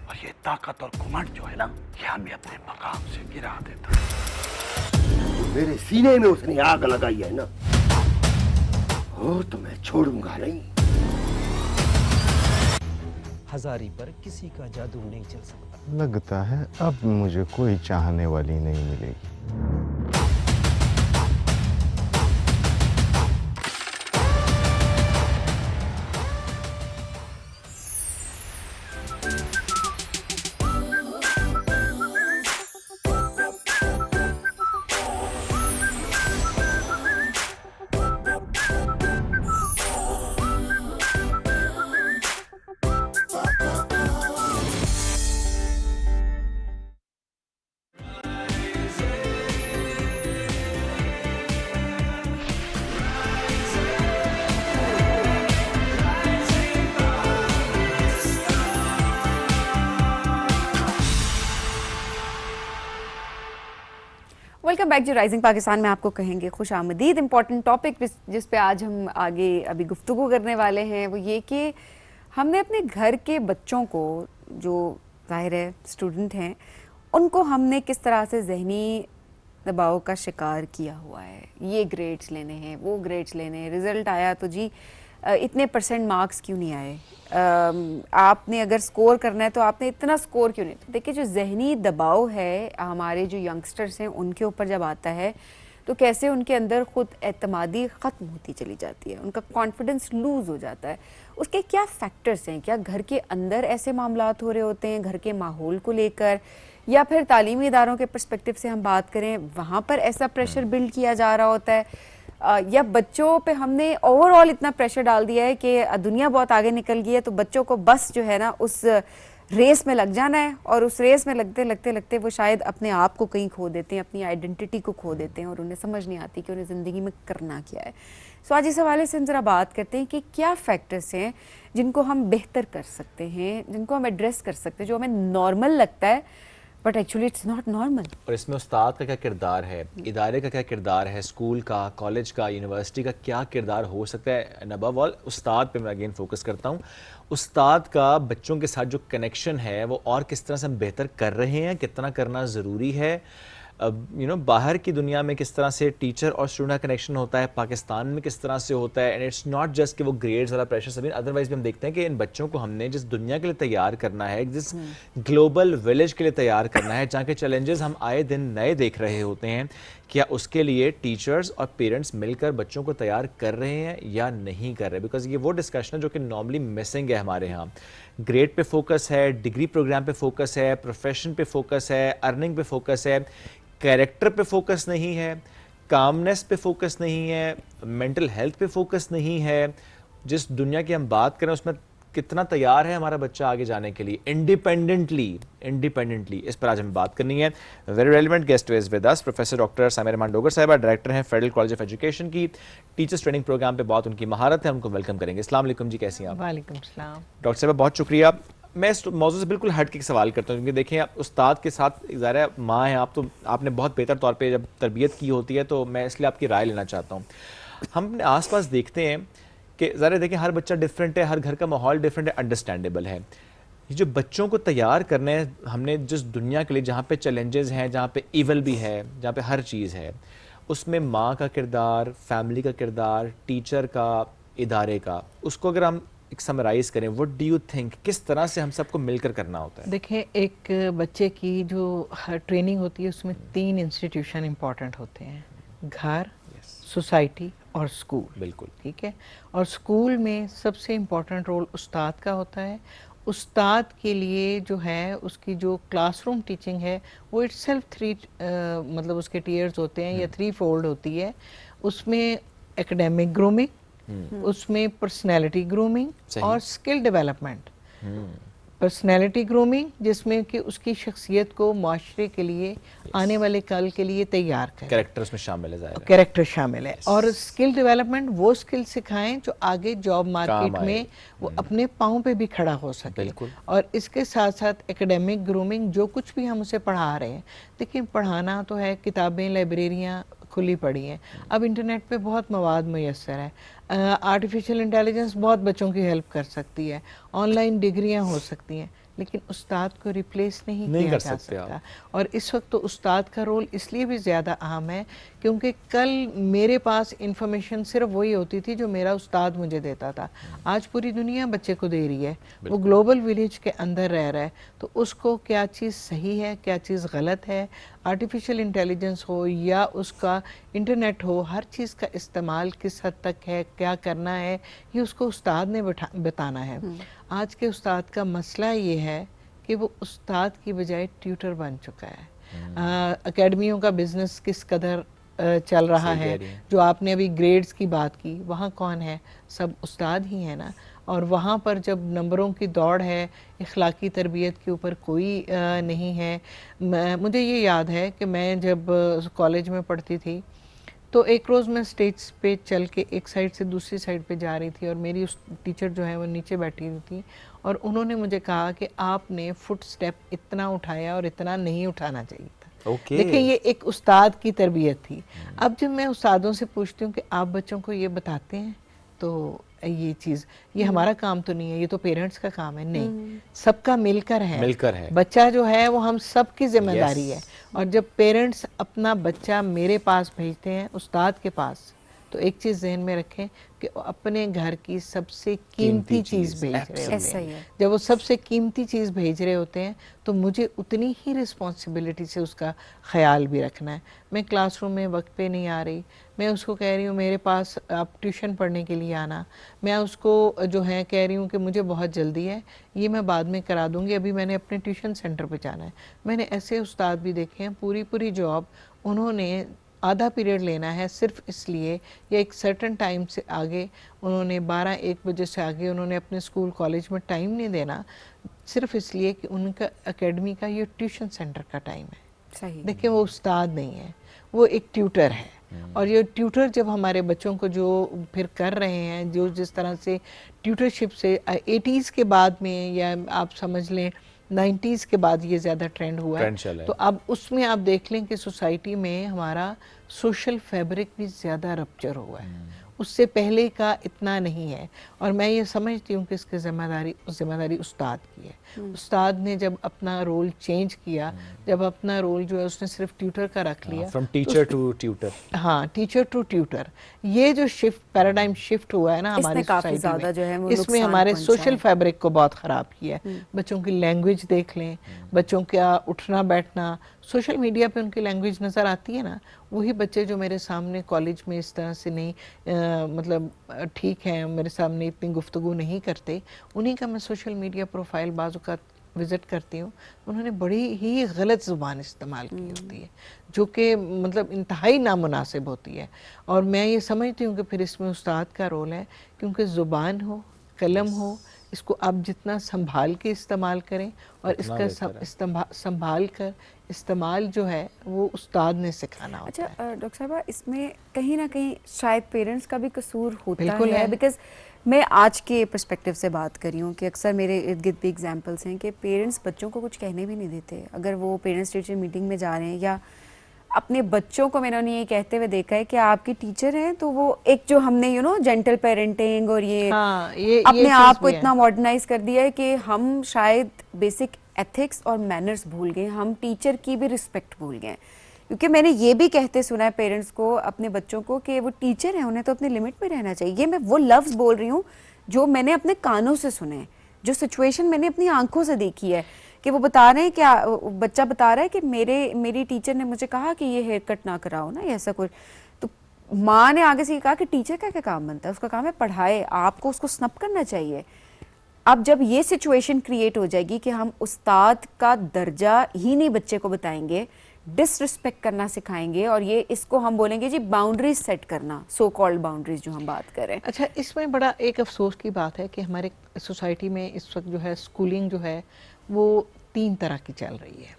Speaker 3: और ये ताकत और घमंड जो है ना, ये हमें अपने मकाम से गिरा देता है।
Speaker 7: मेरे सीने में उसने आग लगाई है ना, और तो मैं छोड़ूंगा नहीं।
Speaker 12: हजारी पर किसी का जादू नहीं चल सकता।
Speaker 9: लगता है अब मुझे कोई चाहने वाली नहीं मिलेगी।
Speaker 1: वेलकम बैक जो राइजिंग पाकिस्तान में आपको कहेंगे खुश आमदीद। इम्पॉर्टेंट टॉपिक जिस पे आज हम आगे अभी गुफ्तगू करने वाले हैं वो ये कि हमने अपने घर के बच्चों को, जो जाहिर है स्टूडेंट हैं, उनको हमने किस तरह से जहनी दबाव का शिकार किया हुआ है। ये ग्रेड्स लेने हैं, वो ग्रेड्स लेने हैं, रिज़ल्ट आया तो जी इतने % मार्क्स क्यों नहीं आए, आपने अगर स्कोर करना है तो आपने इतना स्कोर क्यों नहीं। तो देखिए जो जहनी दबाव है हमारे जो यंगस्टर्स हैं उनके ऊपर जब आता है तो कैसे उनके अंदर ख़ुद एतमादी ख़त्म होती चली जाती है, उनका कॉन्फिडेंस लूज़ हो जाता है। उसके क्या फैक्टर्स हैं? क्या घर के अंदर ऐसे मामलात हो रहे होते हैं, घर के माहौल को लेकर, या फिर तालीमी इदारों के पर्सपेक्टिव से हम बात करें वहाँ पर ऐसा प्रेशर बिल्ड किया जा रहा होता है, या बच्चों पे हमने ओवरऑल इतना प्रेशर डाल दिया है कि दुनिया बहुत आगे निकल गई है तो बच्चों को बस जो है ना उस रेस में लग जाना है, और उस रेस में लगते लगते लगते वो शायद अपने आप को कहीं खो देते हैं, अपनी आइडेंटिटी को खो देते हैं, और उन्हें समझ नहीं आती कि उन्हें ज़िंदगी में करना क्या है। सो आज इस हवाले से हम ज़रा बात करते हैं कि क्या फैक्टर्स हैं जिनको हम बेहतर कर सकते हैं, जिनको हम एड्रेस कर सकते हैं, जो हमें नॉर्मल लगता है but actually it's not normal.
Speaker 2: और इसमें उस्ताद का क्या किरदार है, इदारे का क्या किरदार है, स्कूल का, कॉलेज का, यूनिवर्सिटी का क्या किरदार हो सकता है। एंड अबव ऑल उस्ताद पे मैं अगेन फोकस करता हूँ, उस्ताद का बच्चों के साथ जो कनेक्शन है वो और किस तरह से हम बेहतर कर रहे हैं, कितना करना ज़रूरी है। बाहर की दुनिया में किस तरह से टीचर और स्टूडेंट का कनेक्शन होता है, पाकिस्तान में किस तरह से होता है। एंड इट्स नॉट जस्ट कि वो ग्रेड्स वाला प्रेशर सभी, अदरवाइज भी हम देखते हैं कि इन बच्चों को हमने जिस दुनिया के लिए तैयार करना है, जिस ग्लोबल विलेज के लिए तैयार करना है, जहाँ के चैलेंजेस हम आए दिन नए देख रहे होते हैं, क्या उसके लिए टीचर्स और पेरेंट्स मिलकर बच्चों को तैयार कर रहे हैं या नहीं कर रहे। बिकॉज ये वो डिस्कशन है जो कि नॉर्मली मिसिंग है हमारे यहाँ। ग्रेड पे फोकस है, डिग्री प्रोग्राम पे फोकस है, प्रोफेशन पे फोकस है, अर्निंग पे फोकस है, कैरेक्टर पे फोकस नहीं है, कामनेस पे फोकस नहीं है, मेंटल हेल्थ पे फोकस नहीं है। जिस दुनिया की हम बात करें उसमें कितना तैयार है हमारा बच्चा आगे जाने के लिए इंडिपेंडेंटली। इस पर आज हमें बात करनी है। Very relevant guest is with us professor doctor Samia Rahman Dogar साहिबा, डायरेक्टर हैं फेडरल कॉलेज ऑफ एजुकेशन की। टीचर्स ट्रेनिंग प्रोग्राम पे बहुत उनकी महारत है, उनको वेलकम करेंगे। अस्सलाम वालेकुम जी, कैसी हैं आप?
Speaker 23: वालेकुम सलाम।
Speaker 2: डॉक्टर साहिबा बहुत शुक्रिया। मैं इस मौजूद से बिल्कुल हट के सवाल करता हूँ, क्योंकि देखिए आप उस्ताद के साथ ज़ाहिर माँ हैं आप, तो आपने बहुत बेहतर तौर पे जब तरबियत की होती है, तो मैं इसलिए आपकी राय लेना चाहता हूँ। हम अपने आसपास देखते हैं कि ज़ाहिर देखिए हर बच्चा डिफरेंट है, हर घर का माहौल डिफरेंट है, अंडरस्टैंडेबल है। ये जो बच्चों को तैयार करने हमने जिस दुनिया के लिए, जहाँ पे चैलेंजेस हैं, जहाँ पे ईवल भी है, जहाँ पे हर चीज़ है, उसमें माँ का किरदार, फैमिली का किरदार, टीचर का, इदारे का, उसको अगर हम एक समराइज करें, व्हाट डू यू थिंक, किस तरह से हम सबको मिलकर करना होता है?
Speaker 23: देखिए, एक बच्चे की जो ट्रेनिंग होती है उसमें 3 इंस्टीट्यूशन इम्पॉर्टेंट होते हैं, घर, सोसाइटी और स्कूल।
Speaker 2: बिल्कुल
Speaker 23: ठीक है। और स्कूल में सबसे इम्पॉर्टेंट रोल उस्ताद का होता है। उस्ताद के लिए जो है उसकी जो क्लासरूम टीचिंग है वो इटसेल्फ 3 मतलब उसके टीयर्स होते हैं या 3 फोल्ड होती है। उसमें एकेडमिक ग्रूमिंग, उसमें पर्सनैलिटी ग्रूमिंग और स्किल डेवलपमेंट। पर्सनैलिटी ग्रूमिंग जिसमें कि उसकी शख्सियत को माशरे के लिए आने वाले कल के लिए तैयार करें,
Speaker 2: कैरेक्टर उसमें शामिल है,
Speaker 23: कैरेक्टर शामिल है। और स्किल डेवलपमेंट वो स्किल सिखाएं जो आगे जॉब मार्केट में वो अपने पाँव पे भी खड़ा हो सके। और इसके साथ साथ एकेडमिक ग्रूमिंग, जो कुछ भी हम उसे पढ़ा रहे हैं, देखिए पढ़ाना तो है, किताबें, लाइब्रेरियाँ खुली पड़ी हैं। अब इंटरनेट पे बहुत मवाद मुयस्सर है, आर्टिफिशियल इंटेलिजेंस बहुत बच्चों की हेल्प कर सकती है, ऑनलाइन डिग्रियां हो सकती हैं, लेकिन उस्ताद को रिप्लेस नहीं किया जा सकता। और इस वक्त तो उस्ताद का रोल इसलिए भी ज़्यादा अहम है क्योंकि कल मेरे पास इंफॉर्मेशन सिर्फ वही होती थी जो मेरा उस्ताद मुझे देता था। आज पूरी दुनिया बच्चे को दे रही है, वो ग्लोबल विलेज के अंदर रह रहा है, तो उसको क्या चीज़ सही है, क्या चीज़ गलत है, आर्टिफिशियल इंटेलिजेंस हो या उसका इंटरनेट हो, हर चीज़ का इस्तेमाल किस हद तक है, क्या करना है, ये उसको उस्ताद ने बताना है। आज के उस्ताद का मसला ये है कि वो उस्ताद की बजाय ट्यूटर बन चुका है। अकेडमियों का बिजनेस किस कदर चल रहा है, जो आपने अभी ग्रेड्स की बात की, वहाँ कौन है, सब उस्ताद ही है ना। और वहाँ पर जब नंबरों की दौड़ है, इखलाकी तरबियत के ऊपर कोई नहीं है। मुझे ये याद है कि मैं जब कॉलेज में पढ़ती थी तो एक रोज़ मैं स्टेज पे चल के एक साइड से दूसरी साइड पे जा रही थी और मेरी उस टीचर जो है वो नीचे बैठी हुई थी और उन्होंने मुझे कहा कि आपने फुट स्टेप इतना उठाया और इतना नहीं उठाना चाहिए था। देखिए ये एक उस्ताद की तरबियत थी। अब जब मैं उस्तादों से पूछती हूँ कि आप बच्चों को ये बताते हैं तो ये चीज़, ये हमारा काम तो नहीं है, ये तो पेरेंट्स का काम है। नहीं, सबका मिलकर है। बच्चा जो है वो हम सब की जिम्मेदारी है। और जब पेरेंट्स अपना बच्चा मेरे पास भेजते हैं उस्ताद के पास, तो एक चीज़ ज़हन में रखें कि अपने घर की सबसे कीमती चीज़ भेज रहे होते हैं। जब वो सबसे कीमती चीज़ भेज रहे होते हैं तो मुझे उतनी ही रिस्पॉन्सिबिलिटी से उसका ख्याल भी रखना है। मैं क्लासरूम में वक्त पे नहीं आ रही, मैं उसको कह रही हूँ मेरे पास आप ट्यूशन पढ़ने के लिए आना, मैं उसको जो है कह रही हूँ कि मुझे बहुत जल्दी है, ये मैं बाद में करा दूँगी, अभी मैंने अपने ट्यूशन सेंटर पे जाना है। मैंने ऐसे उस्ताद भी देखे हैं पूरी जॉब उन्होंने आधा पीरियड लेना है सिर्फ इसलिए, या एक सर्टन टाइम से आगे उन्होंने 12-1 बजे से आगे उन्होंने अपने स्कूल कॉलेज में टाइम नहीं देना, सिर्फ इसलिए कि उनका एकेडमी का ये ट्यूशन सेंटर का टाइम है। सही। देखिए वो उस्ताद नहीं है, वो एक ट्यूटर है। और ये ट्यूटर जब हमारे बच्चों को जो फिर कर रहे हैं, जो जिस तरह से ट्यूटरशिप से 80s के बाद में, या आप समझ लें 90s के बाद ये ज़्यादा ट्रेंड हुआ है, तो अब उसमें आप देख लें कि सोसाइटी में हमारा सोशल फैब्रिक भी ज़्यादा रप्चर हुआ है, उससे पहले का इतना नहीं है। और मैं ये समझती हूँ कि इसकी जिम्मेदारी उस्ताद की है। उस्ताद ने जब अपना रोल चेंज किया, जब अपना रोल जो है उसने सिर्फ ट्यूटर का रख लिया,
Speaker 2: फ्रॉम टीचर टू ट्यूटर,
Speaker 23: हाँ टीचर टू ट्यूटर, ये जो शिफ्ट पैराडाइम शिफ्ट हुआ है ना हमारी सोसाइटी में, इसमें हमारे सोशल फैब्रिक को बहुत ख़राब किया है। बच्चों की लैंग्वेज देख लें, बच्चों का उठना बैठना, सोशल मीडिया पे उनकी लैंग्वेज नज़र आती है ना, वही बच्चे जो मेरे सामने कॉलेज में इस तरह से नहीं मतलब ठीक है मेरे सामने इतनी गुफ्तगू नहीं करते, उन्हीं का मैं सोशल मीडिया प्रोफाइल बाज़ औक़ात विज़िट करती हूँ, उन्होंने बड़ी ही गलत ज़ुबान इस्तेमाल की होती है जो कि मतलब इंतहाई नामुनासिब होती है। और मैं ये समझती हूँ कि फिर इसमें उस्ताद का रोल है, क्योंकि ज़ुबान हो, कलम हो, इसको आप जितना संभाल के इस्तेमाल करें और इसका संभाल कर इस्तेमाल जो है वो उस्ताद ने सिखाना होता है।
Speaker 1: अच्छा डॉक्टर साहबा, इसमें कहीं ना कहीं शायद पेरेंट्स का भी कसूर होता है, बिकॉज मैं आज के पर्सपेक्टिव से बात कर रही हूँ कि अक्सर मेरे इर्द गिर्द भी एग्जांपल्स हैं कि पेरेंट्स बच्चों को कुछ कहने भी नहीं देते। अगर वो पेरेंट्स टीचर मीटिंग में जा रहे हैं या अपने बच्चों को मैंने ये कहते हुए देखा है कि आपकी टीचर हैं, तो वो एक जो हमने जेंटल पेरेंटिंग और ये अपने आप को इतना मॉडर्नाइज कर दिया है कि हम शायद बेसिक एथिक्स और मैनर्स भूल गए, हम टीचर की भी रिस्पेक्ट भूल गए। क्योंकि मैंने ये भी कहते सुना है पेरेंट्स को अपने बच्चों को कि वो टीचर हैं, उन्हें तो अपने लिमिट में रहना चाहिए। ये मैं वो लफ्ज़ बोल रही हूँ जो मैंने अपने कानों से सुने, जो सिचुएशन मैंने अपनी आंखों से देखी है कि वो बता रहे हैं, क्या बच्चा बता रहा है कि मेरी टीचर ने मुझे कहा कि ये हेयर कट ना कराओ ना, या ऐसा कुछ। तो माँ ने आगे से कहा कि टीचर का क्या काम बनता है, उसका काम है पढ़ाए, आपको उसको स्नप करना चाहिए। अब जब ये सिचुएशन क्रिएट हो जाएगी कि हम उस्ताद का दर्जा ही नहीं बच्चे को बताएंगे, डिसरिस्पेक्ट करना सिखाएंगे, और ये इसको हम बोलेंगे जी बाउंड्रीज सेट करना, सो कॉल्ड बाउंड्रीज जो हम बात कर रहे हैं।
Speaker 23: अच्छा, इसमें बड़ा एक अफसोस की बात है कि हमारे सोसाइटी में इस वक्त जो है स्कूलिंग जो है वो 3 तरह की चल रही है।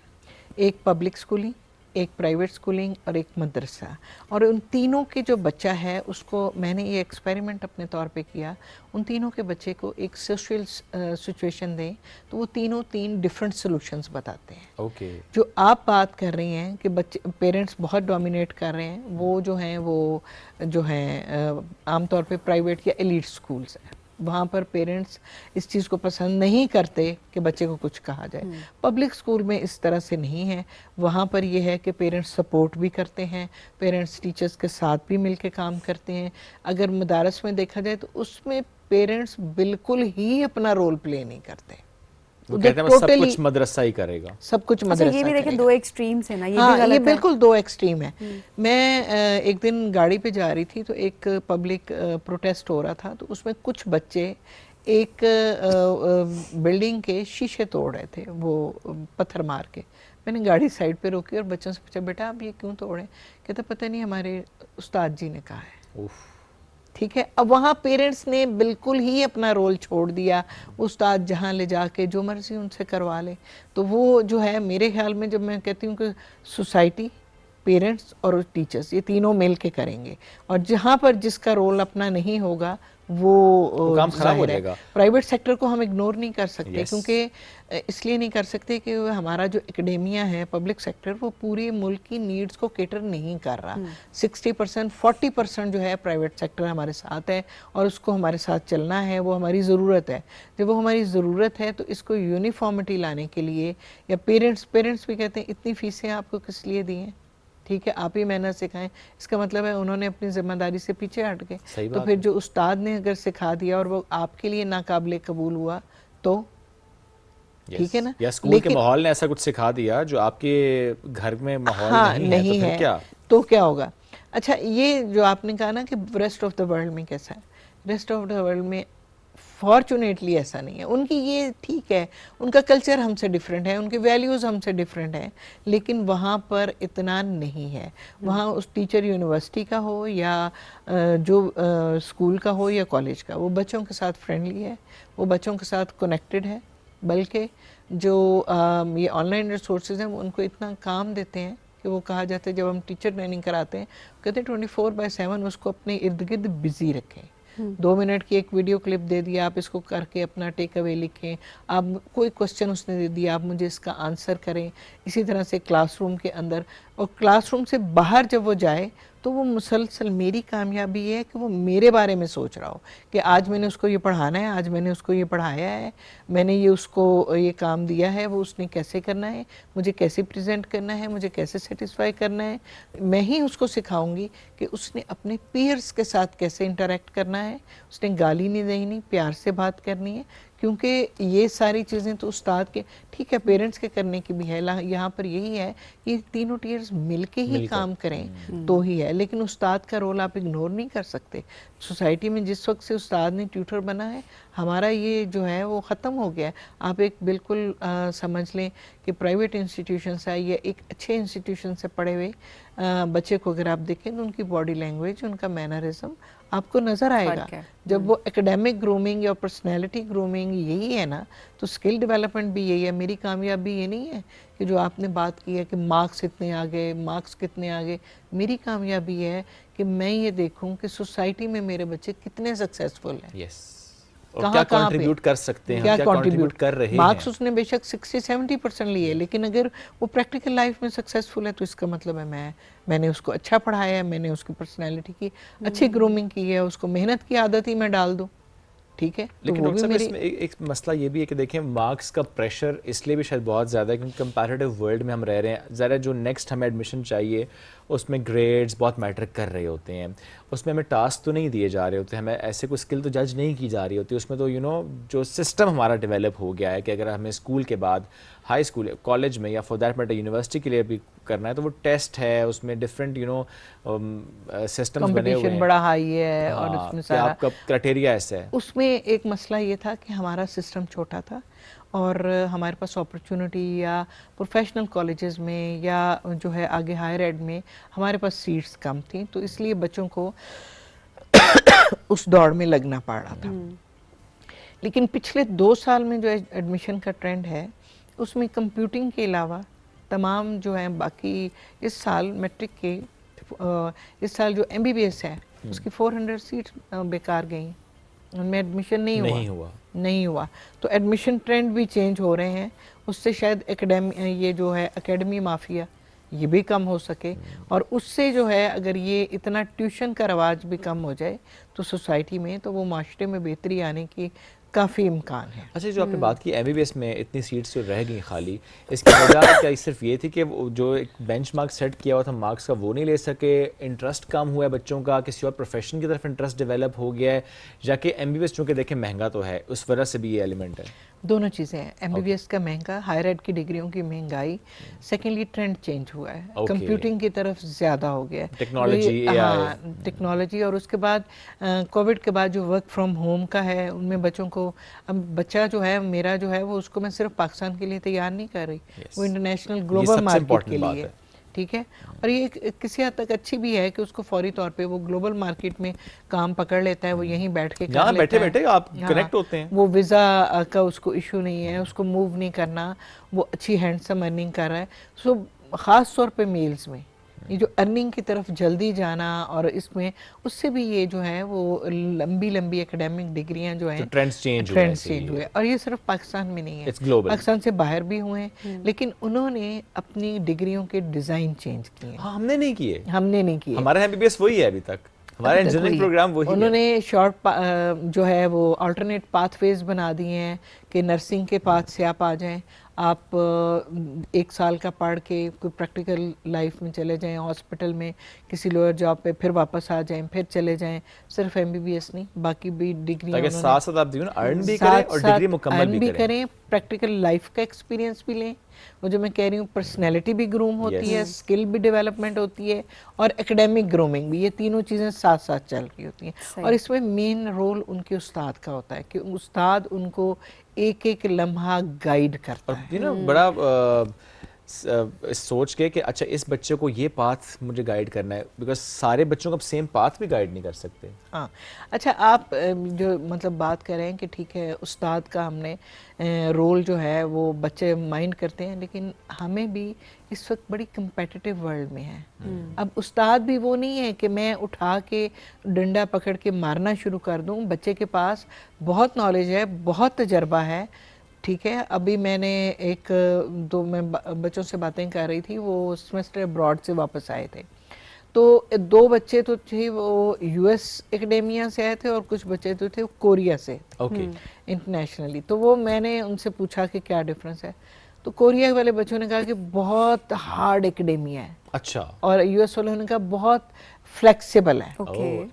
Speaker 23: एक पब्लिक स्कूलिंग, एक प्राइवेट स्कूलिंग और एक मदरसा, और उन तीनों के जो बच्चा है उसको मैंने ये एक्सपेरिमेंट अपने तौर पे किया, उन तीनों के बच्चे को एक सोशल सिचुएशन दें तो वो तीनों 3 डिफरेंट सॉल्यूशंस बताते हैं।
Speaker 2: ओके।
Speaker 23: जो आप बात कर रही हैं कि बच्चे पेरेंट्स बहुत डोमिनेट कर रहे हैं, वो जो हैं वो जो हैं आमतौर पे प्राइवेट या एलीट स्कूल्स हैं, वहाँ पर पेरेंट्स इस चीज़ को पसंद नहीं करते कि बच्चे को कुछ कहा जाए। पब्लिक स्कूल में इस तरह से नहीं है, वहाँ पर ये है कि पेरेंट्स सपोर्ट भी करते हैं, पेरेंट्स टीचर्स के साथ भी मिलके काम करते हैं। अगर मदारस में देखा जाए तो उसमें पेरेंट्स बिल्कुल ही अपना रोल प्ले नहीं करते,
Speaker 2: वो कहते हैं सब कुछ मदरसा ही करेगा,
Speaker 23: सब कुछ मदरसा।
Speaker 1: ये भी देखें 2 एक्सट्रीम्स है ना, ये
Speaker 23: हाँ,
Speaker 1: भी गलत
Speaker 23: ये
Speaker 1: है।
Speaker 23: बिल्कुल 2 एक्सट्रीम है। मैं एक दिन गाड़ी पे जा रही थी तो एक पब्लिक प्रोटेस्ट हो रहा था, तो उसमें कुछ बच्चे एक बिल्डिंग के शीशे तोड़ रहे थे, वो पत्थर मार के। मैंने गाड़ी साइड पे रोकी और बच्चों से पूछा, बेटा आप ये क्यों तोड़े? कहता पता नहीं, हमारे उस्ताद जी ने कहा है। ठीक है, अब वहाँ पेरेंट्स ने बिल्कुल ही अपना रोल छोड़ दिया, उस्ताद जहाँ ले जाके जो मर्जी उनसे करवा ले। तो वो जो है मेरे ख्याल में, जब मैं कहती हूँ कि सोसाइटी, पेरेंट्स और टीचर्स ये तीनों मिल के करेंगे, और जहाँ पर जिसका रोल अपना नहीं होगा वो
Speaker 2: काम खराब हो जाएगा।
Speaker 23: प्राइवेट सेक्टर को हम इग्नोर नहीं कर सकते,
Speaker 2: Yes.
Speaker 23: क्योंकि इसलिए नहीं कर सकते कि हमारा जो एकेडेमिया है, पब्लिक सेक्टर, वो पूरे मुल्क की नीड्स को केटर नहीं कर रहा। 60% 40% जो है प्राइवेट सेक्टर हमारे साथ है, और उसको हमारे साथ चलना है, वो हमारी ज़रूरत है। जब वो हमारी ज़रूरत है तो इसको यूनिफॉर्मिटी लाने के लिए, या पेरेंट्स भी कहते हैं इतनी फीसें आपको किस लिए दी हैं, ठीक है आप ही मेहनत सिखाएं, इसका मतलब है उन्होंने अपनी जिम्मेदारी से पीछे हट गए। तो फिर जो उस्ताद ने अगर सिखा दिया और वो आपके लिए नाकाबिले कबूल हुआ तो ठीक है ना,
Speaker 2: या स्कूल के माहौल ने ऐसा कुछ सिखा दिया जो आपके घर में माहौल नहीं है, तो फिर क्या?
Speaker 23: तो क्या होगा? अच्छा, ये जो आपने कहा ना कि रेस्ट ऑफ द वर्ल्ड में कैसा है, रेस्ट ऑफ द वर्ल्ड में फॉर्चुनेटली ऐसा नहीं है। उनकी ये ठीक है, उनका कल्चर हमसे डिफरेंट है, उनके वैल्यूज़ हमसे डिफरेंट हैं, लेकिन वहाँ पर इतना नहीं है। वहाँ उस टीचर यूनिवर्सिटी का हो या जो स्कूल का हो या कॉलेज का, वो बच्चों के साथ फ्रेंडली है, वो बच्चों के साथ कनेक्टेड है। बल्कि जो ये ऑनलाइन रिसोर्सेज हैं वो उनको इतना काम देते हैं कि वो कहा जाता है, जब हम टीचर ट्रेनिंग कराते हैं कहते हैं 24/7 उसको अपने इर्द गिर्द बिजी रखें। 2 मिनट की एक वीडियो क्लिप दे दिया, आप इसको करके अपना टेक अवे लिखें, आप कोई क्वेश्चन उसने दे दिया, आप मुझे इसका आंसर करें। इसी तरह से क्लासरूम के अंदर, और क्लासरूम से बाहर जब वो जाए तो वो मुसलसल, मेरी कामयाबी ये है कि वो मेरे बारे में सोच रहा हो कि आज मैंने उसको ये पढ़ाना है, आज मैंने उसको ये पढ़ाया है, मैंने ये उसको ये काम दिया है, वो उसने कैसे करना है, मुझे कैसे प्रेजेंट करना है, मुझे कैसे सेटिस्फाई करना है। मैं ही उसको सिखाऊंगी कि उसने अपने पीयर्स के साथ कैसे इंटरेक्ट करना है, उसने गाली नहीं देनी, प्यार से बात करनी है, क्योंकि ये सारी चीज़ें तो उस्ताद के, ठीक है पेरेंट्स के करने की भी है, यहाँ पर यही है कि तीनों टीयर्स मिलके ही काम करें तो ही है। लेकिन उस्ताद का रोल आप इग्नोर नहीं कर सकते। सोसाइटी में जिस वक्त से उस्ताद ने ट्यूटर बना है, हमारा ये जो है वो ख़त्म हो गया है। आप एक बिल्कुल समझ लें कि प्राइवेट इंस्टीट्यूशन से या एक अच्छे इंस्टीट्यूशन से पढ़े हुए बच्चे को अगर आप देखें तो उनकी बॉडी लैंग्वेज, उनका मैनरिज्म आपको नज़र आएगा। जब वो एकेडमिक ग्रूमिंग या पर्सनैलिटी ग्रूमिंग यही है ना, तो स्किल डेवलपमेंट भी यही है। मेरी कामयाबी ये नहीं है कि जो आपने बात की है कि मार्क्स इतने आ गए, मार्क्स कितने आ गए। मेरी कामयाबी है कि मैं ये देखूं कि सोसाइटी में मेरे बच्चे कितने सक्सेसफुल हैं।
Speaker 2: यस, और क्या कंट्रीब्यूट कर सकते हैं, क्या कंट्रीब्यूट कर रहे हैं।
Speaker 23: मार्क्स उसने बेशक 60-70% लिए, लेकिन अगर वो प्रैक्टिकल लाइफ में सक्सेसफुल है तो इसका मतलब है मैंने उसको अच्छा पढ़ाया है, मैंने उसकी पर्सनैलिटी की अच्छी ग्रूमिंग की है, उसको मेहनत की आदत ही मैं डाल दूँ, ठीक है।
Speaker 2: लेकिन डॉक्टर साहब इसमें एक मसला ये भी है कि देखें मार्क्स का प्रेशर इसलिए भी शायद बहुत ज़्यादा है क्योंकि कंपैरेटिव वर्ल्ड में हम रह रहे हैं। ज़रा जो नेक्स्ट हमें एडमिशन चाहिए उसमें ग्रेड्स बहुत मैटर कर रहे होते हैं, उसमें हमें टास्क तो नहीं दिए जा रहे होते, हमें ऐसे कोई स्किल तो जज नहीं की जा रही होती उसमें। तो जो सिस्टम हमारा डेवलप हो गया है कि अगर हमें स्कूल के बाद हाई स्कूल, कॉलेज में या फॉर दैट मैटर यूनिवर्सिटी के लिए भी करना है तो वो टेस्ट है, उसमें डिफरेंट सिस्टम्स बने हुए हैं,
Speaker 23: बड़ा हाई है और उसमें सारा
Speaker 2: आपका क्राइटेरिया ऐसा है।
Speaker 23: उसमें एक मसला ये था कि हमारा सिस्टम छोटा था और हमारे पास अपॉर्चुनिटी या प्रोफेशनल कॉलेजेस में या जो है आगे हायर एड में हमारे पास सीट्स कम थी, तो इसलिए बच्चों को उस दौड़ में लगना पड़ रहा था। लेकिन पिछले 2 साल में जो एडमिशन का ट्रेंड है उसमें कंप्यूटिंग के अलावा तमाम जो हैं बाकी इस साल मैट्रिक के इस साल जो MBBS है उसकी 400 सीट बेकार गई, उनमें एडमिशन नहीं हुआ। तो एडमिशन ट्रेंड भी चेंज हो रहे हैं, उससे शायद ये जो है एकेडमी माफिया ये भी कम हो सके, और उससे जो है अगर ये इतना ट्यूशन का रवाज भी कम हो जाए तो सोसाइटी में, तो वो माशरे में बेहतरी आने की काफ़ी इम्कान है।
Speaker 2: अच्छा, जो आपने बात की MBBS में इतनी सीट्स जो रह गई खाली, इसकी वजह क्या सिर्फ ये थी कि जो एक बेंचमार्क सेट किया हुआ था मार्क्स का वो नहीं ले सके, इंटरेस्ट कम हुआ है बच्चों का, किसी और प्रोफेशन की तरफ इंटरेस्ट डेवलप हो गया है, जाके MBBS चूँकि देखें महंगा तो है, उस वजह से भी ये एलिमेंट है?
Speaker 23: दोनों चीज़ें हैं, MBBS का महंगा, हायर एड की डिग्रियों की महंगाई, सेकेंडली ट्रेंड चेंज हुआ है, कंप्यूटिंग की तरफ ज़्यादा हो गया है, टेक्नोलॉजी, और उसके बाद कोविड के बाद जो वर्क फ्रॉम होम का है उनमें बच्चों को, अब बच्चा जो है मेरा जो है वो उसको मैं सिर्फ पाकिस्तान के लिए तैयार नहीं कर रही, वो इंटरनेशनल ग्लोबल मार्केट के लिए, ठीक है। और ये किसी हद तक अच्छी भी है कि उसको फौरी तौर पे वो ग्लोबल मार्केट में काम पकड़ लेता है, वो यहीं बैठ के कर लेता है,
Speaker 2: बैठे आप कनेक्ट होते हैं,
Speaker 23: वो वीज़ा का उसको इशू नहीं है, उसको मूव नहीं करना, वो अच्छी हैंडसम अर्निंग कर रहा है। सो ख़ास तौर पे मेल्स में ये जो अर्निंग की तरफ जल्दी जाना, और इसमें उससे भी ये जो है वो लंबी एकेडमिक डिग्रियां जो हैं,
Speaker 2: ट्रेंड्स चेंज
Speaker 23: हुए, और ये सिर्फ पाकिस्तान में नहीं है, पाकिस्तान से बाहर भी हुए हैं, लेकिन उन्होंने अपनी डिग्रियों के डिज़ाइन चेंज किए।
Speaker 2: हाँ, हमने नहीं किए,
Speaker 23: हमारा
Speaker 2: MBBS वही है अभी तक, हमारा इंजीनियरिंग प्रोग्राम वही है।
Speaker 23: उन्होंने शॉर्ट जो है वो अल्टरनेट पाथवेज बना दिए हैं कि नर्सिंग के पाथ से आप आ जाएं, आप 1 साल का पढ़ के कोई प्रैक्टिकल लाइफ में चले जाएं, हॉस्पिटल में किसी लोअर जॉब पे, फिर वापस आ जाएं, फिर चले जाएं, सिर्फ MBBS नहीं बाकी भी डिग्री
Speaker 2: ताकि साथ-साथ आप अर्न भी करें और डिग्री मुकम्मल भी करें,
Speaker 23: प्रैक्टिकल लाइफ का एक्सपीरियंस भी लें, वो जो मैं कह रही हूँ पर्सनैलिटी भी ग्रूम होती है, स्किल भी डेवलपमेंट होती है, और एकेडमिक ग्रूमिंग भी, ये तीनों चीज़ें साथ साथ चल रही होती हैं। और इसमें मेन रोल उनके उस्ताद का होता है कि उस्ताद उनको एक एक लम्हा गाइड करता है।
Speaker 2: ना बड़ा सोच के कि अच्छा इस बच्चे को ये पाथ मुझे गाइड करना है, बिकॉज सारे बच्चों को सेम पाथ भी गाइड नहीं कर सकते।
Speaker 23: हाँ, अच्छा आप जो मतलब बात कर रहे हैं कि ठीक है उस्ताद का हमने रोल जो है वो बच्चे माइंड करते हैं, लेकिन हमें भी इस वक्त बड़ी कंपेटिटिव वर्ल्ड में है। अब उस्ताद भी वो नहीं है कि मैं उठा के डंडा पकड़ के मारना शुरू कर दूं, बच्चे के पास बहुत नॉलेज है, बहुत तजर्बा है, ठीक है। अभी मैंने मैं बच्चों से बातें कर रही थी, वो सेमेस्टर अब्रॉड से वापस आए थे, तो 2 बच्चे तो थे वो US एकेडेमिया से आए थे, और कुछ बच्चे तो थे कोरिया से इंटरनेशनली। तो वो मैंने उनसे पूछा कि क्या डिफरेंस है, तो कोरिया वाले बच्चों ने कहा कि बहुत हार्ड एकेडेमिया है,
Speaker 2: अच्छा,
Speaker 23: और US वालों ने कहा बहुत फ्लेक्सिबल है।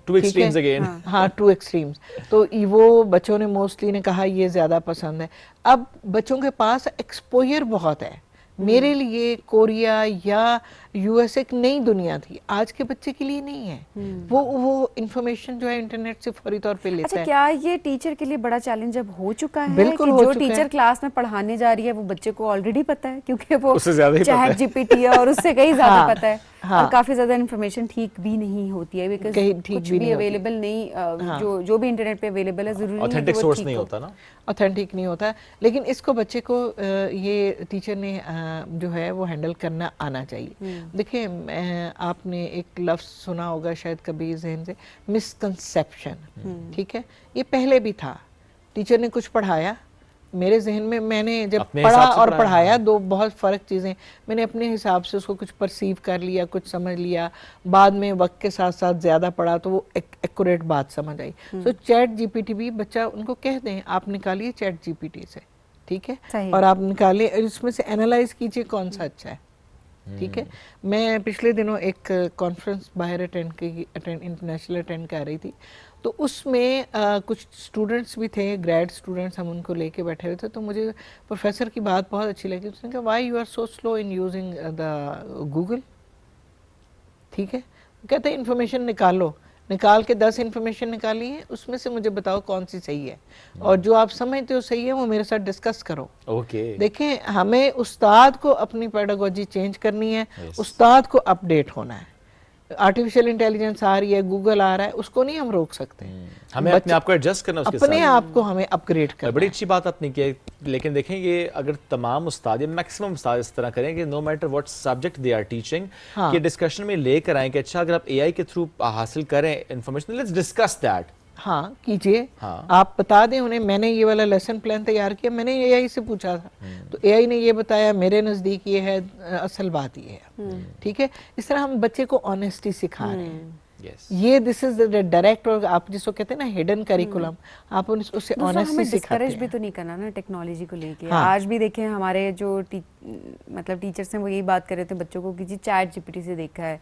Speaker 2: Two extremes again.
Speaker 23: हाँ, 2 एक्सट्रीम्स। तो वो बच्चों ने मोस्टली ने कहा ये ज़्यादा पसंद है। अब बच्चों के पास एक्सपोजर बहुत है, मेरे लिए कोरिया या US एक नई दुनिया थी, आज के बच्चे के लिए नहीं है। वो इंफॉर्मेशन जो है इंटरनेट से फौरी तौर पे लेता
Speaker 1: अच्छा,
Speaker 23: है।
Speaker 1: क्या ये टीचर के लिए बड़ा चैलेंज अब हो चुका है?
Speaker 23: बिल्कुल
Speaker 1: कि
Speaker 23: हो
Speaker 1: जो
Speaker 23: चुका
Speaker 1: टीचर
Speaker 23: है।
Speaker 1: क्लास में पढ़ाने जा रही है वो बच्चे को ऑलरेडी पता है, क्योंकि वो
Speaker 2: चैट
Speaker 1: GPT है और उससे कहीं ज्यादा
Speaker 23: हाँ,
Speaker 1: पता है।
Speaker 23: हाँ,
Speaker 1: और काफी ज्यादा इन्फॉर्मेशन ठीक भी नहीं होती है, बिकॉज कुछ भी अवेलेबल नहीं, जो भी इंटरनेट पे अवेलेबल है जरूरी
Speaker 2: ऑथेंटिक सोर्स नहीं होता ना,
Speaker 23: ऑथेंटिक नहीं होता। लेकिन इसको बच्चे को ये टीचर ने जो है वो हैंडल करना आना चाहिए। देखिए, आपने एक लफ्ज़ सुना होगा शायद कभी जहन से, मिसकंसेप्शन, ठीक है, ये पहले भी था। टीचर ने कुछ पढ़ाया, मेरे जहन में मैंने जब पढ़ा और पढ़ाया 2 बहुत फ़र्क चीज़ें, मैंने अपने हिसाब से उसको कुछ परसीव कर लिया, कुछ समझ लिया, बाद में वक्त के साथ साथ ज़्यादा पढ़ा तो वो एक्यूरेट बात समझ आई। तो चैट GPT भी बच्चा उनको कह दें आप निकालिए चैट GPT से, ठीक है, और आप निकालिए, इसमें से एनालाइज कीजिए कौन सा अच्छा है, ठीक है। मैं पिछले दिनों एक कॉन्फ्रेंस बाहर इंटरनेशनल अटेंड कर रही थी, तो उसमें कुछ स्टूडेंट्स भी थे, ग्रेड स्टूडेंट्स, हम उनको लेके बैठे हुए थे। तो मुझे प्रोफेसर की बात बहुत अच्छी लगी, उसने कहा why you are so slow in using the Google, ठीक है। कहते हैं इन्फॉर्मेशन निकाल के 10 इन्फॉर्मेशन निकाली है, उसमें से मुझे बताओ कौन सी सही है, और जो आप समझते हो सही है वो मेरे साथ डिस्कस करो। देखें, हमें उस्ताद को अपनी पेडागोजी चेंज करनी है, उस्ताद को अपडेट होना है। आर्टिफिशियल इंटेलिजेंस आ रही है, गूगल आ रहा है, उसको नहीं हम रोक सकते।
Speaker 2: हमें अपने आप को एडजस्ट करना, उसके
Speaker 23: अपने आप को हमें अपग्रेड करना।
Speaker 2: बड़ी अच्छी बात आपने की है, लेकिन देखें ये अगर तमाम उस्ताद या मैक्सिमम उस्ताद इस तरह करें कि no matter what subject they are teaching,
Speaker 23: हाँ।
Speaker 2: कि डिस्कशन में लेकर आए कि अच्छा अगर आप एआई के थ्रू हासिल करें इन्फॉर्मेशन, लेट्स डिस्कस दैट।
Speaker 23: हाँ कीजिए,
Speaker 2: हाँ।
Speaker 23: आप बता दें उन्हें, मैंने ये वाला लेसन प्लान तैयार किया, मैंने एआई से पूछा था, तो एआई ने ये बताया, मेरे नज़दीक ये है, असल बात ये है। ठीक है, इस तरह हम बच्चे को ऑनेस्टी सिखा रहे हैं। ये दिस इज द डायरेक्ट, और आप जिसको कहते हैं ना हिडन करिकुलम, आप उससे ऑनेस्टी सिखाते हैं।
Speaker 1: भी तो नहीं करना ना टेक्नोलॉजी को लेके। हाँ। आज भी देखें हमारे जो मतलब टीचर्स हैं वो यही बात कर रहे थे बच्चों को कि जी चैट जीपीटी से देखा है,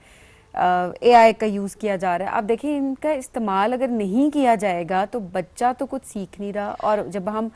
Speaker 1: एआई का यूज़ किया जा रहा है। अब देखिए इनका इस्तेमाल अगर नहीं किया जाएगा तो बच्चा तो कुछ सीख नहीं रहा। और जब हम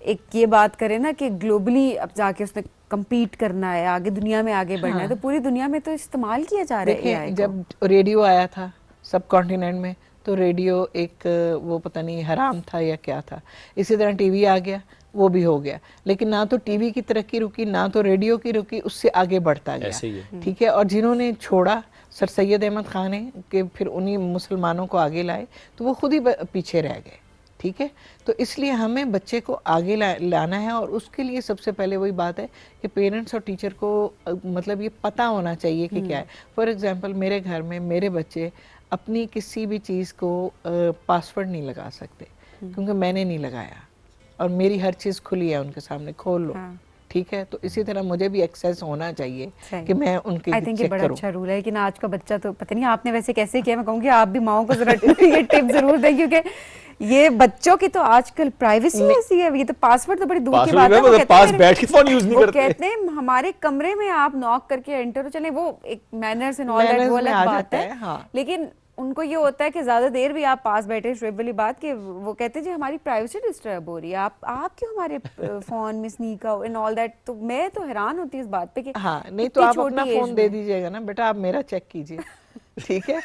Speaker 1: एक ये बात करें ना कि ग्लोबली अब जाके उसने कम्पीट करना है, आगे दुनिया में आगे बढ़ना है, तो पूरी दुनिया में तो इस्तेमाल किया जा रहा है एआई को।
Speaker 23: जब रेडियो आया था सब कॉन्टिनेंट में, तो रेडियो एक वो पता नहीं हराम था या क्या था। इसी तरह टीवी आ गया, वो भी हो गया, लेकिन ना तो टीवी की तरक्की रुकी, ना तो रेडियो की रुकी, उससे आगे बढ़ता गया। ठीक है, और जिन्होंने छोड़ा सर सैयद अहमद खान ने कि फिर उन्हीं मुसलमानों को आगे लाए, तो वो खुद ही पीछे रह गए। ठीक है, तो इसलिए हमें बच्चे को आगे लाना है, और उसके लिए सबसे पहले वही बात है कि पेरेंट्स और टीचर को मतलब ये पता होना चाहिए कि क्या है। फॉर एग्जांपल मेरे घर में मेरे बच्चे अपनी किसी भी चीज़ को पासवर्ड नहीं लगा सकते, क्योंकि मैंने नहीं लगाया, और मेरी हर चीज़ खुली है उनके सामने, खोल लो। हाँ। ठीक है, तो इसी तरह मुझे भी एक्सेस होना चाहिए कि मैं उनके
Speaker 1: आई थिंक ये बड़ा अच्छा रूल है। लेकिन आज का बच्चा तो पता नहीं आपने वैसे कैसे किया, मैं कहूँगी आप भी माओ को जरा ये टिप जरूर दें, क्योंकि ये बच्चों की तो आजकल प्राइवेसी ऐसी है, ये तो पासवर्ड तो बड़ी दूर की बात है। वो
Speaker 2: पास बैठ के फोन यूज नहीं करते।
Speaker 1: कहते हैं हमारे कमरे में आप नॉक करके एंटर हो, चले वो एक मैनर्स एंड ऑल दैट वो अलग बात है। हाँ। लेकिन उनको ये होता है कि ज्यादा देर भी आप पास बैठे, शुएब वाली बात कि वो कहते हैं जी हमारी प्राइवेसी डिस्टर्ब हो रही है, आप क्यों हमारे फोन में sneak out and all that. तो मैं तो हैरान होती हूँ इस बात पे कि
Speaker 23: हाँ, नहीं तो आप अपना फोन दे दीजिएगा ना बेटा, आप मेरा चेक कीजिए। ठीक है।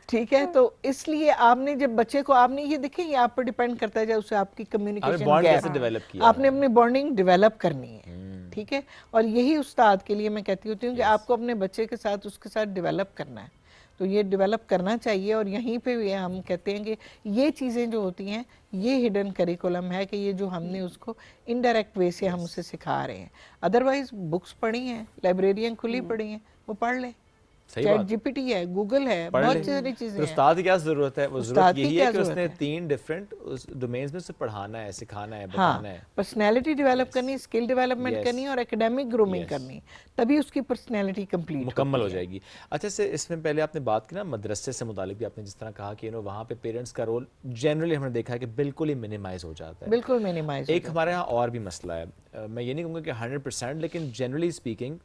Speaker 23: ठीक है, तो इसलिए आपने जब बच्चे को, आपने ये देखें ये आप पर डिपेंड करता है, उससे आपकी कम्युनिकेशन आपने अपनी बॉन्डिंग डेवलप करनी है। ठीक है, और यही उस्ताद के लिए मैं कहती होती हूँ कि आपको अपने बच्चे के साथ उसके साथ डेवलप करना है, तो ये डेवलप करना चाहिए। और यहीं पे भी हम कहते हैं कि ये चीज़ें जो होती हैं ये हिडन करिकुलम है, कि ये जो हमने उसको इनडायरेक्ट वे से हम उसे सिखा रहे हैं। अदरवाइज बुक्स पढ़ी हैं, लाइब्रेरियाँ खुली पड़ी हैं, वो पढ़ लें, चैट जीपीटी है, गूगल है, बहुत सारी चीजें हैं।
Speaker 2: उस्ताद की क्या जरूरत है? वो जरूरत यही है कि उसने 3 डिफरेंट डोमेन्स में से पढ़ाना है, सिखाना है, बताना है।
Speaker 23: पर्सनैलिटी डेवलप करनी, स्किल डेवलपमेंट करनी और एकेडमिक ग्रूमिंग करनी, तभी उसकी पर्सनैलिटी कंप्लीट
Speaker 2: मुकम्मल हो जाएगी। अच्छा से इसमें पहले आपने बात की ना मदरसे से मुतालिक भी, आपने जिस तरह कहा कि वहाँ पे पेरेंट्स का रोल जनरली हमने देखा है कि बिल्कुल ही मिनिमाइज हो जाता है।
Speaker 23: बिल्कुल मिनिमाइज।
Speaker 2: एक हमारे यहाँ और भी मसला है, मैं ये नहीं कहूँगा कि 100%, लेकिन जनरली स्पीकिंग,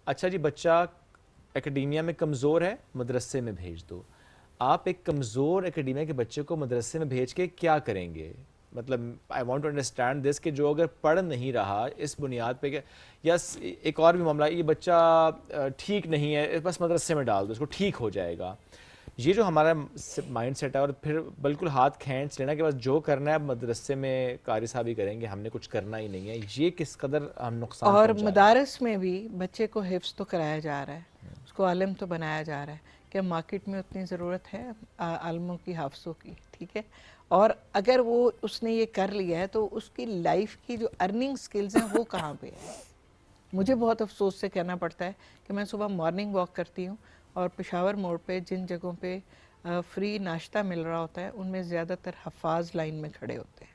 Speaker 2: अच्छा जी बच्चा एकेडेमिया में कमज़ोर है, मदरसे में भेज दो। आप एक कमज़ोर एकेडेमिया के बच्चे को मदरसे में भेज के क्या करेंगे? मतलब I want to understand this कि जो अगर पढ़ नहीं रहा इस बुनियाद पे कि यस, एक और भी मामला, ये बच्चा ठीक नहीं है, बस मदरसे में डाल दो, इसको ठीक हो जाएगा। ये जो हमारा माइंड सेट है, और फिर बिल्कुल हाथ खींच लेना कि बस जो करना है मदरसे में कारी साहब ही करेंगे, हमने कुछ करना ही नहीं है, ये किस कदर हम नुकसान।
Speaker 23: और मदारस में भी बच्चे को हिफ्ज़ तो कराया जा रहा है, उसको आलिम तो बनाया जा रहा है, क्या मार्केट में उतनी ज़रूरत है आलमों की, हाफसों की? ठीक है, और अगर वो उसने ये कर लिया है तो उसकी लाइफ की जो अर्निंग स्किल्स हैं वो कहाँ पे है? मुझे बहुत अफसोस से कहना पड़ता है कि मैं सुबह मॉर्निंग वॉक करती हूँ और पेशावर मोड़ पे जिन जगहों पे फ्री नाश्ता मिल रहा होता है उनमें ज़्यादातर हफाज लाइन में खड़े होते हैं,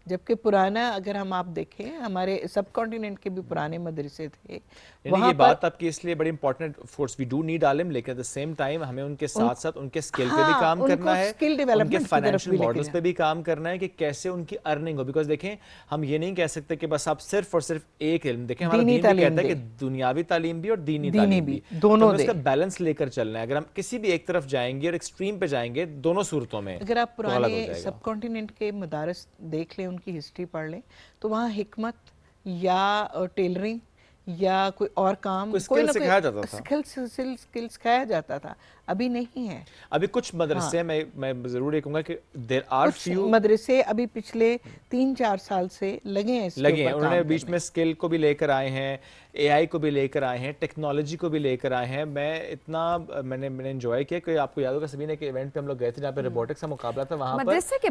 Speaker 23: जबकि पुराना अगर हम आप देखें हमारे सब कॉन्टिनेंट के भी पुराने मदरसे थे।
Speaker 2: ये बात आपकी इसलिए बड़ी important, force we do need आलिम, लेकिन एट द सेम टाइम हमें उनके साथ साथ उनके स्किल पे भी काम करना है, उनके फाइनेंशियल मॉडल्स पे भी काम करना है कि कैसे उनकी अर्निंग हो। बिकॉज देखें हम ये नहीं कह सकते कि बस आप सिर्फ और सिर्फ एक इल्म देखें, हमारा दीन भी कहता है कि दुनियावी तालीम भी और दीनी तालीम भी, दोनों इसका बैलेंस लेकर चलना है। अगर हम किसी भी एक तरफ जाएंगे और एक्सट्रीम पे जाएंगे, दोनों सूरतों में
Speaker 23: अगर आप पुराने सब कॉन्टिनेंट के मदारस देख लें, उनकी हिस्ट्री पढ़ लें, तो वहाँ हिकमत या टेलरिंग या कोई और काम,
Speaker 2: कोई स्किल सिखाया जाता था,
Speaker 23: स्किल सिखाया जाता था। अभी नहीं है।
Speaker 2: अभी कुछ मदरसे मैं जरूर ये कहूँगा कि देयर आर फ्यू
Speaker 23: मदरसे अभी पिछले 3-4 साल से लगे हैं
Speaker 2: उन्होंने बीच में स्किल को भी लेकर आए हैं, AI को भी लेकर आए हैं, टेक्नोलॉजी को भी लेकर आए हैं। मैंने एंजॉय किया कि आपको याद होगा सभी ने कि इवेंट पे हम लोग गए थे जहाँ पे रोबोटिक्स का मुकाबला था, वहाँ पर मदरसे के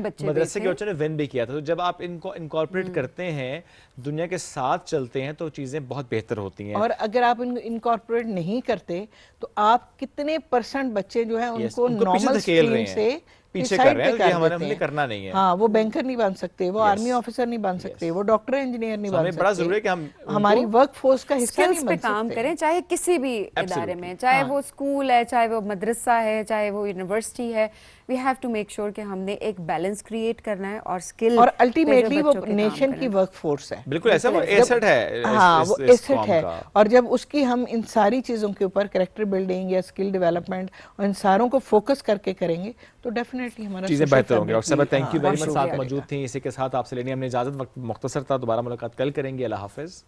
Speaker 2: बच्चों ने विन भी किया था। तो जब आप इनको इनकॉर्पोरेट करते हैं, दुनिया के साथ चलते हैं, तो चीज़ें बहुत बेहतर होती हैं।
Speaker 23: और अगर आप इनकॉर्पोरेट नहीं करते तो आप कितने % बच्चे जो है उनको नॉर्मल स्ट्रीम से
Speaker 2: पीछे कर रहे हैं, ये हमने करना नहीं है।
Speaker 23: हाँ, वो बैंकर नहीं बन सकते, वो आर्मी ऑफिसर नहीं बन सकते, वो डॉक्टर इंजीनियर नहीं बन सकते।
Speaker 2: बड़ा जरूरी है कि हम
Speaker 23: हमारी वर्क फोर्स का हिस्सा नहीं बन
Speaker 1: काम करें, चाहे किसी भी इदारे में, चाहे वो स्कूल है, चाहे वो मदरसा है, चाहे वो यूनिवर्सिटी है। We have to make sure कि हमने एक बैलेंस क्रिएट करना है और स्किल,
Speaker 23: और अल्टीमेटली वो नेशन की वर्क फोर्स है।
Speaker 2: बिल्कुल ऐसा, वो एसेट है।
Speaker 23: हाँ, वो एसेट है। और जब उसकी हम इन सारी चीजों के ऊपर कैरेक्टर बिल्डिंग या स्किल डेवलपमेंट और इन सारों को फोकस करके करेंगे तो डेफिनेटली हमारा
Speaker 2: चीजें बेहतर होंगी। डॉक्टर साहब, थैंक यू वेरी मच, साथ मौजूद थी। इसी के साथ आपसे लेनी हमने इजाजत, वक्त मुख्तसर था, दोबारा मुलाकात कल करेंगे। अल्लाह हाफिज।